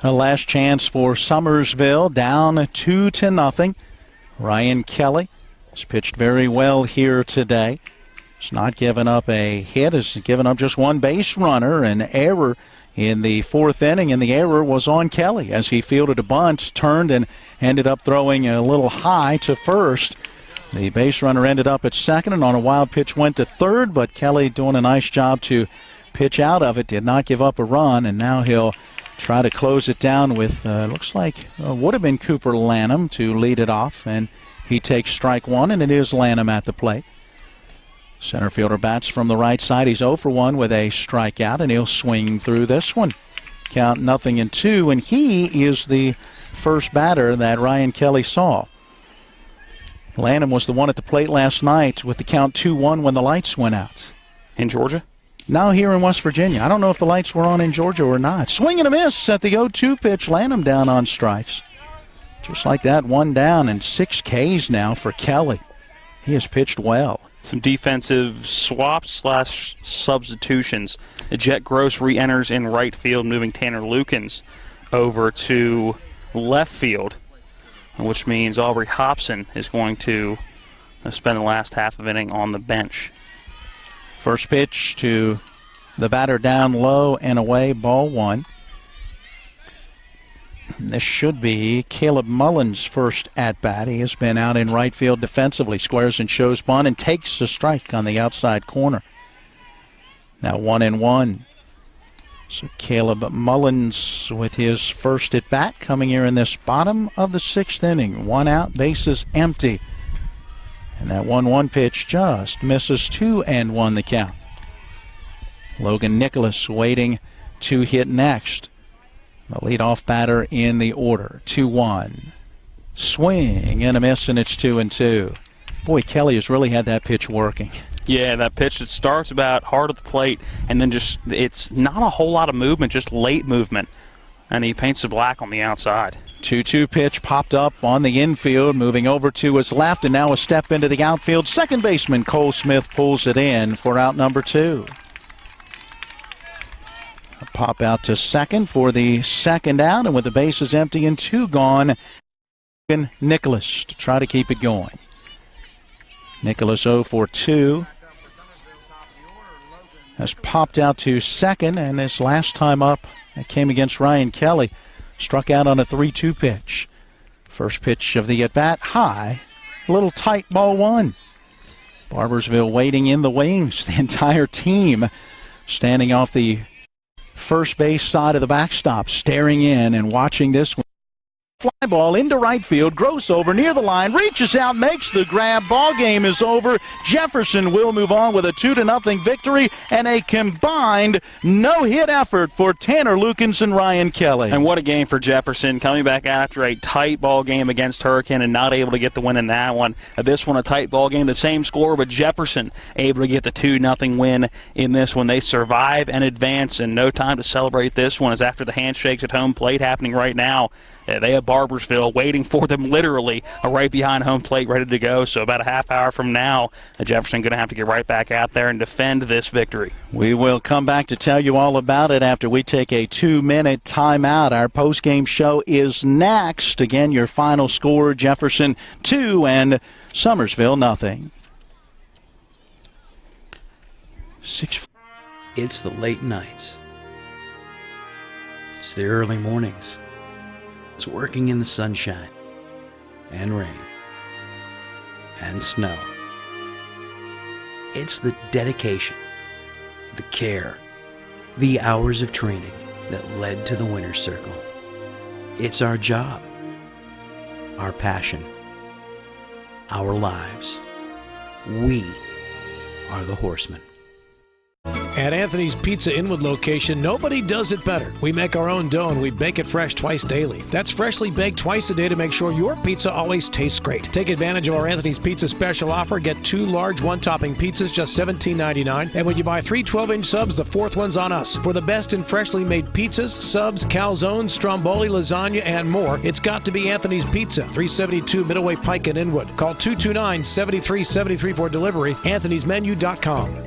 A last chance for Summersville, down 2-0. Ryan Kelly has pitched very well here today. He's not given up a hit, has given up just 1 base runner, an error in the 4th inning, and the error was on Kelly as he fielded a bunt, turned, and ended up throwing a little high to first. The base runner ended up at second, and on a wild pitch went to third, but Kelly doing a nice job to pitch out of it, did not give up a run, and now he'll try to close it down with, looks like, would have been Cooper Lanham to lead it off, and he takes strike 1, and it is Lanham at the plate. Center fielder bats from the right side. He's 0 for 1 with a strikeout, and he'll swing through this one. Count 0-2, and he is the first batter that Ryan Kelly saw. Lanham was the one at the plate last night with the count 2-1 when the lights went out. In Georgia? Now here in West Virginia. I don't know if the lights were on in Georgia or not. Swing and a miss at the 0-2 pitch. Lanham down on strikes. Just like that, 1 down and 6 Ks now for Kelly. He has pitched well. Some defensive swaps / substitutions. Jet Gross re-enters in right field, moving Tanner Lukens over to left field. which means Aubrey Hobson is going to spend the last half of inning on the bench. First pitch to the batter down low and away, ball one. This should be Caleb Mullins' first at-bat. He has been out in right field defensively, squares and shows bunt, and takes a strike on the outside corner. Now 1-1. So Caleb Mullins with his first at-bat coming here in this bottom of the sixth inning. One out, bases empty. And that 1-1 pitch just misses. 2-1 the count. Logan Nicholas waiting to hit next. The leadoff batter in the order. 2-1. Swing and a miss, and it's 2-2. Boy, Kelly has really had that pitch working. Yeah, that pitch, it starts about hard at the plate, and then just it's not a whole lot of movement, just late movement. And he paints the black on the outside. 2-2 pitch popped up on the infield, moving over to his left, and now a step into the outfield. Second baseman Cole Smith pulls it in for out number 2. A pop out to second for the second out, and with the bases empty and 2 gone, Nicholas to try to keep it going. Nicholas 0 for 2. Has popped out to second, and this last time up, it came against Ryan Kelly. Struck out on a 3-2 pitch. First pitch of the at-bat, high. A little tight, ball one. Barbersville waiting in the wings. The entire team standing off the first base side of the backstop, staring in and watching this one. Fly ball into right field. Gross over near the line. Reaches out, makes the grab. Ball game is over. Jefferson will move on with a 2-0 victory and a combined no-hit effort for Tanner Lukens and Ryan Kelly. And what a game for Jefferson, coming back after a tight ball game against Hurricane and not able to get the win in that one. This one, a tight ball game, the same score, but Jefferson able to get the 2-0 win in this one. They survive and advance, and no time to celebrate this one as after the handshakes at home plate happening right now. They have Barbersville waiting for them literally right behind home plate, ready to go. So about a half hour from now, Jefferson going to have to get right back out there and defend this victory. We will come back to tell you all about it after we take a 2-minute timeout. Our postgame show is next. Again, your final score, Jefferson 2 and Summersville nothing. It's the late nights. It's the early mornings. It's working in the sunshine and rain and snow. It's the dedication, the care, the hours of training that led to the winner's circle. It's our job, our passion, our lives. We are the Horsemen. At Anthony's Pizza Inwood location, nobody does it better. We make our own dough and we bake it fresh twice daily. That's freshly baked twice a day to make sure your pizza always tastes great. Take advantage of our Anthony's Pizza special offer. Get 2 large one-topping pizzas, just $17.99. And when you buy 3 12-inch subs, the 4th one's on us. For the best in freshly made pizzas, subs, calzones, stromboli, lasagna, and more, it's got to be Anthony's Pizza, 372 Middleway Pike in Inwood. Call 229-7373 for delivery. Anthony'sMenu.com.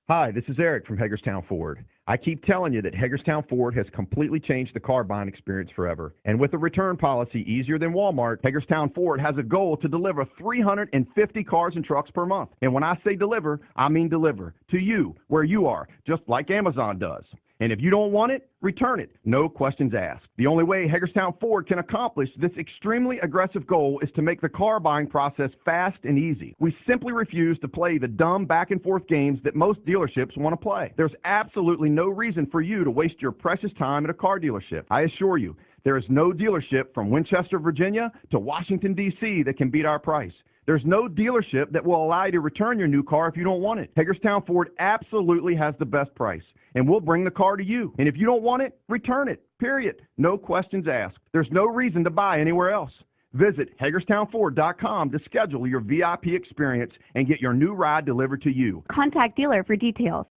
Hi, this is Eric from Hagerstown Ford. I keep telling you that Hagerstown Ford has completely changed the car buying experience forever. And with a return policy easier than Walmart, Hagerstown Ford has a goal to deliver 350 cars and trucks per month. And when I say deliver, I mean deliver to you, where you are, just like Amazon does. And if you don't want it, return it. No questions asked. The only way Hagerstown Ford can accomplish this extremely aggressive goal is to make the car buying process fast and easy. We simply refuse to play the dumb back and forth games that most dealerships want to play. There's absolutely no reason for you to waste your precious time at a car dealership. I assure you, there is no dealership from Winchester, Virginia to Washington, D.C. that can beat our price. There's no dealership that will allow you to return your new car if you don't want it. Hagerstown Ford absolutely has the best price, and we'll bring the car to you. And if you don't want it, return it, period. No questions asked. There's no reason to buy anywhere else. Visit HagerstownFord.com to schedule your VIP experience and get your new ride delivered to you. Contact dealer for details.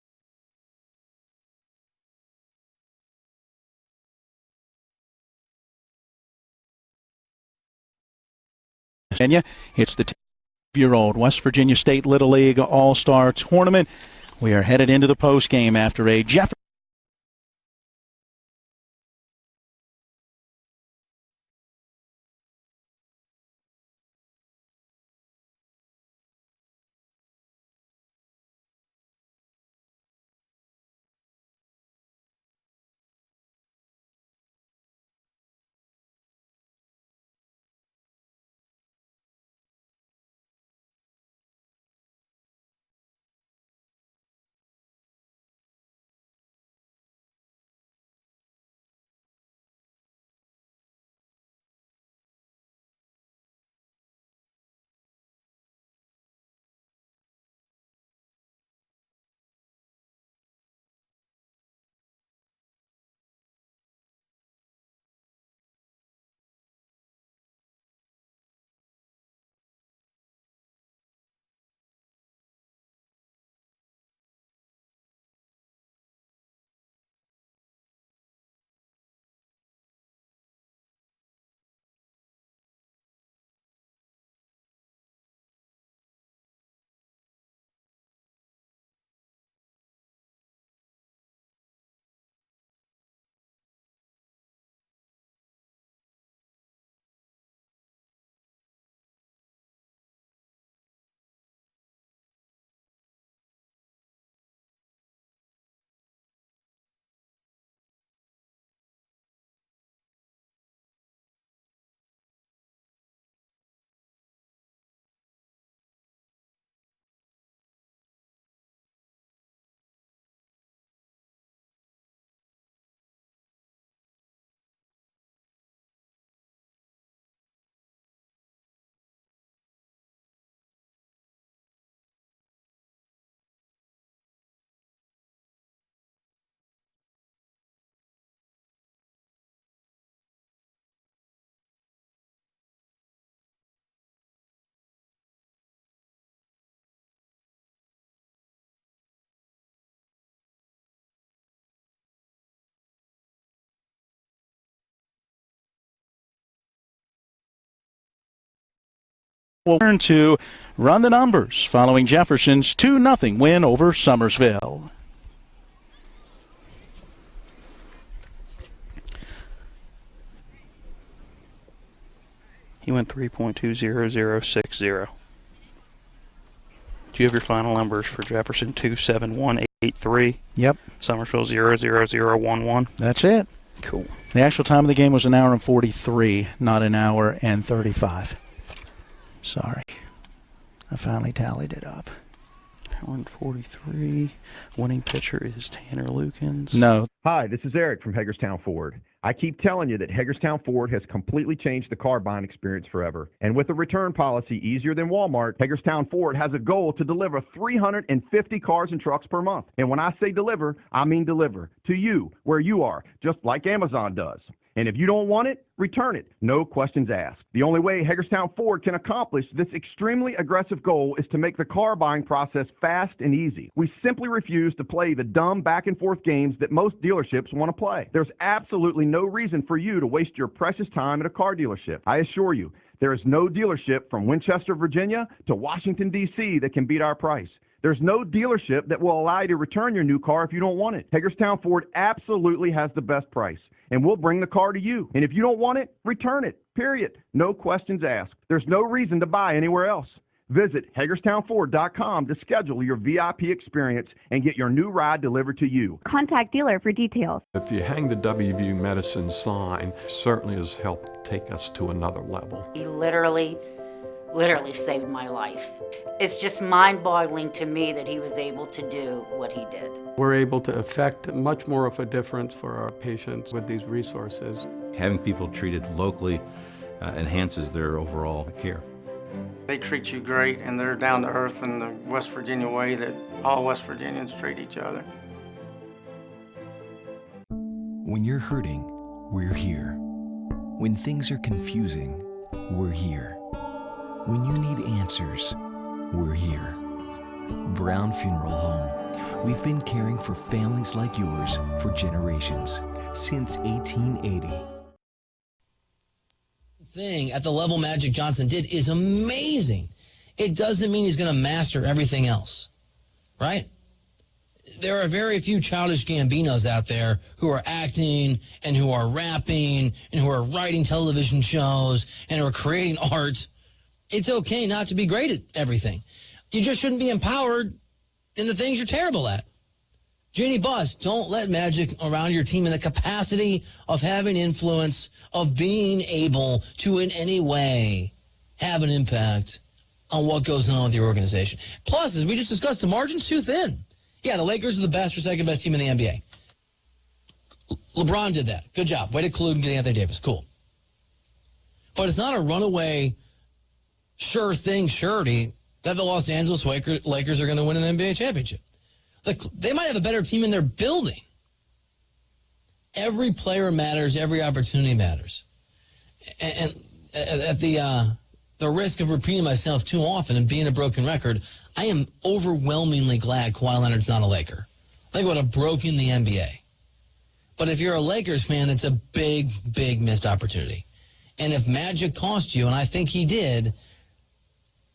Virginia, it's the 10-year-old West Virginia State Little League All-Star Tournament. We are headed into the postgame after a Jefferson We'll turn to Run the Numbers following Jefferson's 2-0 win over Summersville. He went 3.20060. Do you have your final numbers for Jefferson? 27183. Yep. Summersville 00011. That's it. Cool. The actual time of the game was 1 hour and 43, not 1 hour and 35. Sorry. I finally tallied it up. 143. Winning pitcher is Tanner Lukens. No. Hi, this is Eric from Hagerstown Ford. I keep telling you that Hagerstown Ford has completely changed the car buying experience forever. And with a return policy easier than Walmart, Hagerstown Ford has a goal to deliver 350 cars and trucks per month. And when I say deliver, I mean deliver to you, where you are, just like Amazon does. And if you don't want it, return it. No questions asked. The only way Hagerstown Ford can accomplish this extremely aggressive goal is to make the car buying process fast and easy. We simply refuse to play the dumb back and forth games that most dealerships want to play. There's absolutely no reason for you to waste your precious time at a car dealership. I assure you, there is no dealership from Winchester, Virginia to Washington, D.C. that can beat our price. There's no dealership that will allow you to return your new car if you don't want it. Hagerstown Ford absolutely has the best price, and we'll bring the car to you. And if you don't want it, return it, period. No questions asked. There's no reason to buy anywhere else. Visit HagerstownFord.com to schedule your VIP experience and get your new ride delivered to you. Contact dealer for details. If you hang the WVU Medicine sign, certainly has helped take us to another level. He literally saved my life. It's just mind-boggling to me that he was able to do what he did. We're able to affect much more of a difference for our patients with these resources. Having people treated locally enhances their overall care. They treat you great, and they're down to earth in the West Virginia way that all West Virginians treat each other. When you're hurting, we're here. When things are confusing, we're here. When you need answers, we're here. Brown Funeral Home. We've been caring for families like yours for generations, since 1880. Thing at the level Magic Johnson did is amazing. It doesn't mean he's going to master everything else, right? There are very few Childish Gambinos out there who are acting and who are rapping and who are writing television shows and who are creating art. It's okay not to be great at everything. You just shouldn't be empowered in the things you're terrible at. Jeannie Buss, don't let Magic around your team in the capacity of having influence, of being able to in any way have an impact on what goes on with your organization. Plus, as we just discussed, the margin's too thin. Yeah, the Lakers are the best or second best team in the NBA. LeBron did that. Good job. Way to collude and get Anthony Davis. Cool. But it's not a runaway sure thing surety that the Los Angeles Lakers are going to win an NBA championship. Look, they might have a better team in their building. Every player matters. Every opportunity matters. And at the risk of repeating myself too often and being a broken record, I am overwhelmingly glad Kawhi Leonard's not a Laker. Think would have broken the NBA. But if you're a Lakers fan, it's a big, big missed opportunity. And if Magic cost you, and I think he did,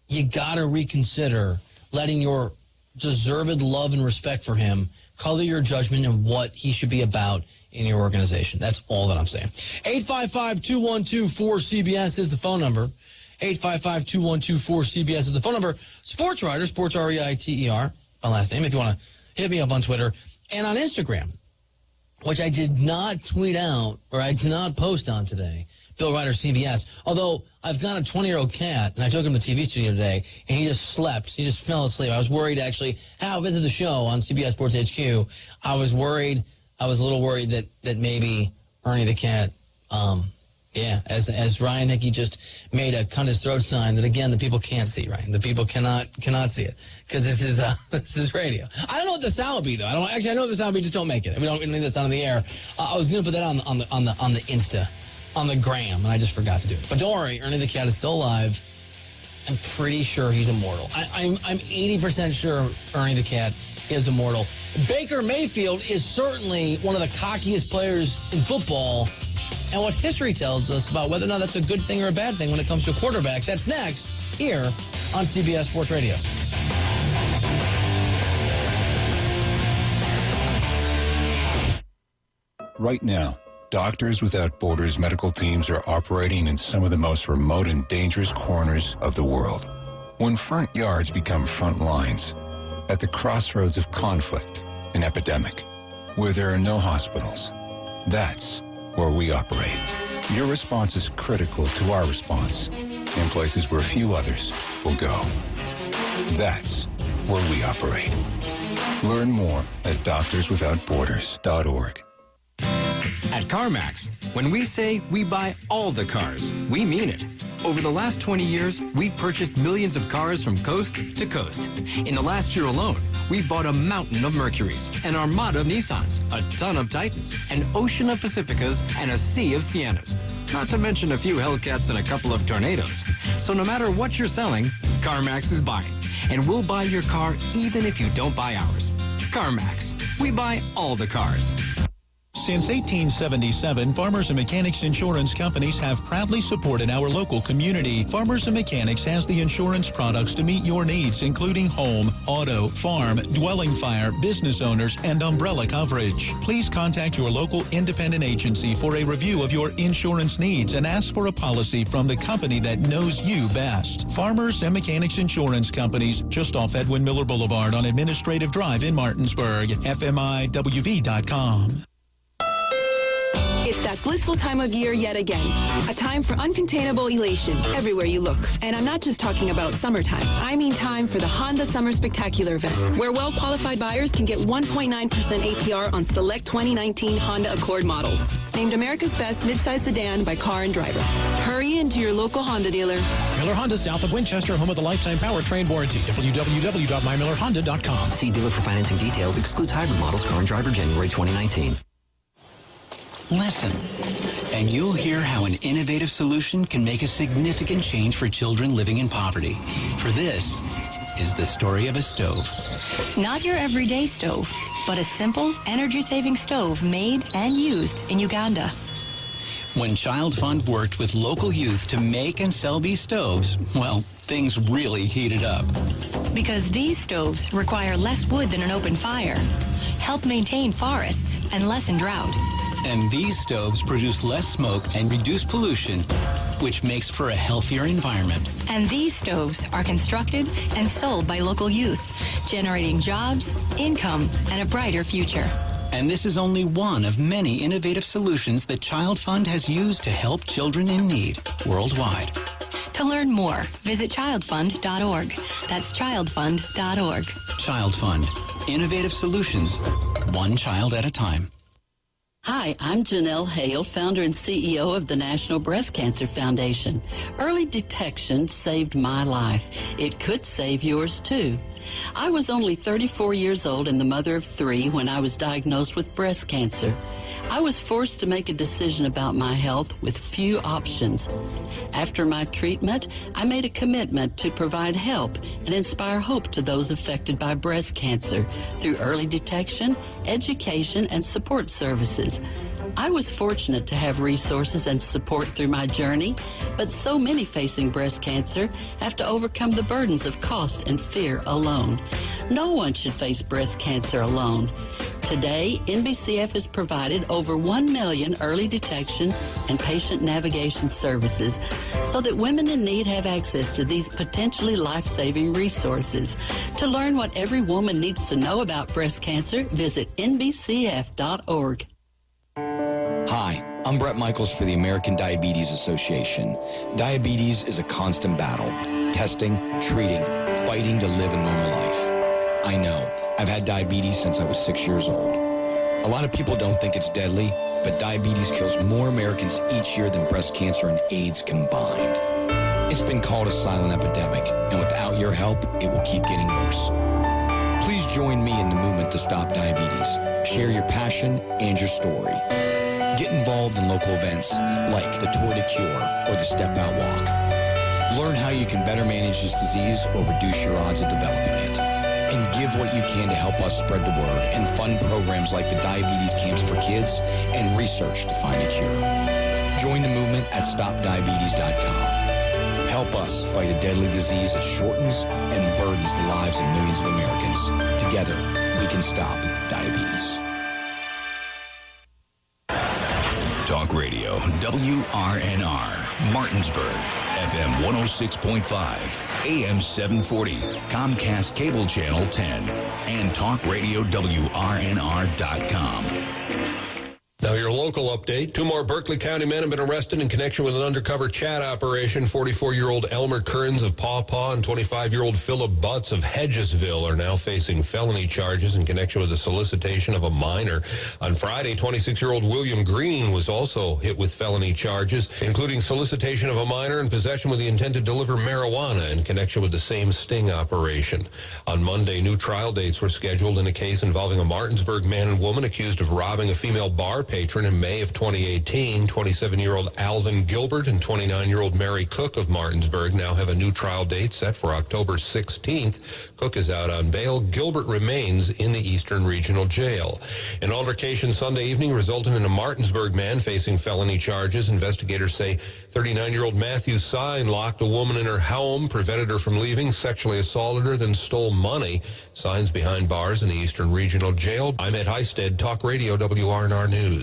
you got to reconsider letting your deserved love and respect for him color your judgment and what he should be about in your organization. That's all that I'm saying. 855-212-4CBS is the phone number. 855-212-4CBS is the phone number. Sports Writer, Sports R-E-I-T-E-R, my last name, if you want to hit me up on Twitter and on Instagram, which I did not tweet out or I did not post on today. Bill Ryder, CBS. Although I've got a 20-year-old cat, and I took him to the TV studio today, and he just slept. He just fell asleep. I was worried, actually, halfway through the show on CBS Sports HQ, I was a little worried that maybe Ernie the cat, as Ryan Hickey just made a cut his throat sign that, again, the people can't see, Ryan. The people cannot see it, because this is radio. I don't know what the sound would be, though. I know what the sound would be, just don't make it. We don't need that sound on the air. I was going to put that on the Insta. On the gram, and I just forgot to do it. But don't worry, Ernie the cat is still alive. I'm pretty sure he's immortal. I'm 80% sure Ernie the cat is immortal. Baker Mayfield is certainly one of the cockiest players in football, and what history tells us about whether or not that's a good thing or a bad thing when it comes to a quarterback. That's next here on CBS Sports Radio. Right now, Doctors Without Borders medical teams are operating in some of the most remote and dangerous corners of the world. When front yards become front lines, at the crossroads of conflict and epidemic, where there are no hospitals, that's where we operate. Your response is critical to our response in places where few others will go. That's where we operate. Learn more at doctorswithoutborders.org. At CarMax, when we say we buy all the cars, we mean it. Over the last 20 years, we've purchased millions of cars from coast to coast. In the last year alone, we've bought a mountain of Mercurys, an armada of Nissans, a ton of Titans, an ocean of Pacificas, and a sea of Siennas. Not to mention a few Hellcats and a couple of Tornadoes. So no matter what you're selling, CarMax is buying. And we'll buy your car even if you don't buy ours. CarMax. We buy all the cars. Since 1877, Farmers and Mechanics Insurance Companies have proudly supported our local community. Farmers and Mechanics has the insurance products to meet your needs, including home, auto, farm, dwelling fire, business owners, and umbrella coverage. Please contact your local independent agency for a review of your insurance needs and ask for a policy from the company that knows you best. Farmers and Mechanics Insurance Companies, just off Edwin Miller Boulevard on Administrative Drive in Martinsburg. FMIWV.com. It's that blissful time of year yet again. A time for uncontainable elation everywhere you look. And I'm not just talking about summertime. I mean time for the Honda Summer Spectacular event, where well-qualified buyers can get 1.9% APR on select 2019 Honda Accord models. Named America's Best Midsize Sedan by Car and Driver. Hurry into your local Honda dealer. Miller Honda, south of Winchester, home of the lifetime powertrain warranty. www.mymillerhonda.com. See dealer for financing details. Excludes hybrid models. Car and Driver, January 2019. Listen, and you'll hear how an innovative solution can make a significant change for children living in poverty. For this is the story of a stove. Not your everyday stove, but a simple, energy-saving stove made and used in Uganda. When Child Fund worked with local youth to make and sell these stoves, well, things really heated up. Because these stoves require less wood than an open fire, help maintain forests, and lessen drought. And these stoves produce less smoke and reduce pollution, which makes for a healthier environment. And these stoves are constructed and sold by local youth, generating jobs, income, and a brighter future. And this is only one of many innovative solutions that Child Fund has used to help children in need worldwide. To learn more, visit childfund.org. That's childfund.org. Child Fund. Innovative solutions, one child at a time. Hi, I'm Janelle Hale, founder and CEO of the National Breast Cancer Foundation. Early detection saved my life. It could save yours too. I was only 34 years old and the mother of 3 when I was diagnosed with breast cancer. I was forced to make a decision about my health with few options. After my treatment, I made a commitment to provide help and inspire hope to those affected by breast cancer through early detection, education, and support services. I was fortunate to have resources and support through my journey, but so many facing breast cancer have to overcome the burdens of cost and fear alone. No one should face breast cancer alone. Today, NBCF has provided over 1 million early detection and patient navigation services so that women in need have access to these potentially life-saving resources. To learn what every woman needs to know about breast cancer, visit nbcf.org. Hi, I'm Brett Michaels for the American Diabetes Association. Diabetes is a constant battle. Testing, treating, fighting to live a normal life. I know. I've had diabetes since I was 6 years old. A lot of people don't think it's deadly, but diabetes kills more Americans each year than breast cancer and AIDS combined. It's been called a silent epidemic, and without your help, it will keep getting worse. Please join me in the movement to stop diabetes. Share your passion and your story. Get involved in local events like the Tour de Cure or the Step Out Walk. Learn how you can better manage this disease or reduce your odds of developing it. And give what you can to help us spread the word and fund programs like the Diabetes Camps for Kids and research to find a cure. Join the movement at StopDiabetes.com. Help us fight a deadly disease that shortens and burdens the lives of millions of Americans. Together, we can stop diabetes. Talk Radio, WRNR, Martinsburg, FM 106.5, AM 740, Comcast Cable Channel 10, and TalkRadioWRNR.com. Now your local update. 2 more Berkeley County men have been arrested in connection with an undercover chat operation. 44-year-old Elmer Kearns of Paw Paw and 25-year-old Philip Butts of Hedgesville are now facing felony charges in connection with the solicitation of a minor. On Friday, 26-year-old William Green was also hit with felony charges, including solicitation of a minor and possession with the intent to deliver marijuana in connection with the same sting operation. On Monday, new trial dates were scheduled in a case involving a Martinsburg man and woman accused of robbing a female bar patron in May of 2018. 27-year-old Alvin Gilbert and 29-year-old Mary Cook of Martinsburg now have a new trial date set for October 16th. Cook is out on bail. Gilbert remains in the Eastern Regional Jail. An altercation Sunday evening resulted in a Martinsburg man facing felony charges. Investigators say 39-year-old Matthew Sine locked a woman in her home, prevented her from leaving, sexually assaulted her, then stole money. Sine's behind bars in the Eastern Regional Jail. I'm Ed Heisted, Talk Radio, WRNR News.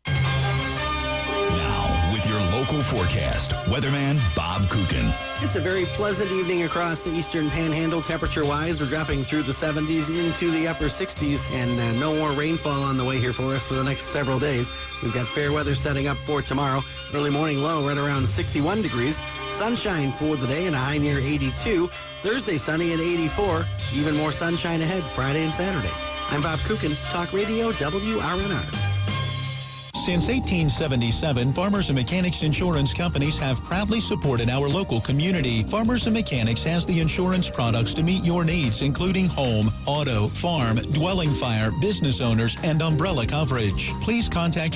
Now, with your local forecast, weatherman Bob Kukin. It's a very pleasant evening across the eastern panhandle. Temperature-wise, we're dropping through the 70s into the upper 60s, and no more rainfall on the way here for us for the next several days. We've got fair weather setting up for tomorrow. Early morning low right around 61 degrees. Sunshine for the day and a high near 82. Thursday sunny at 84. Even more sunshine ahead Friday and Saturday. I'm Bob Kukin, Talk Radio, WRNR. Since 1877, Farmers and Mechanics insurance companies have proudly supported our local community. Farmers and Mechanics has the insurance products to meet your needs, including home, auto, farm, dwelling fire, business owners, and umbrella coverage. Please contact your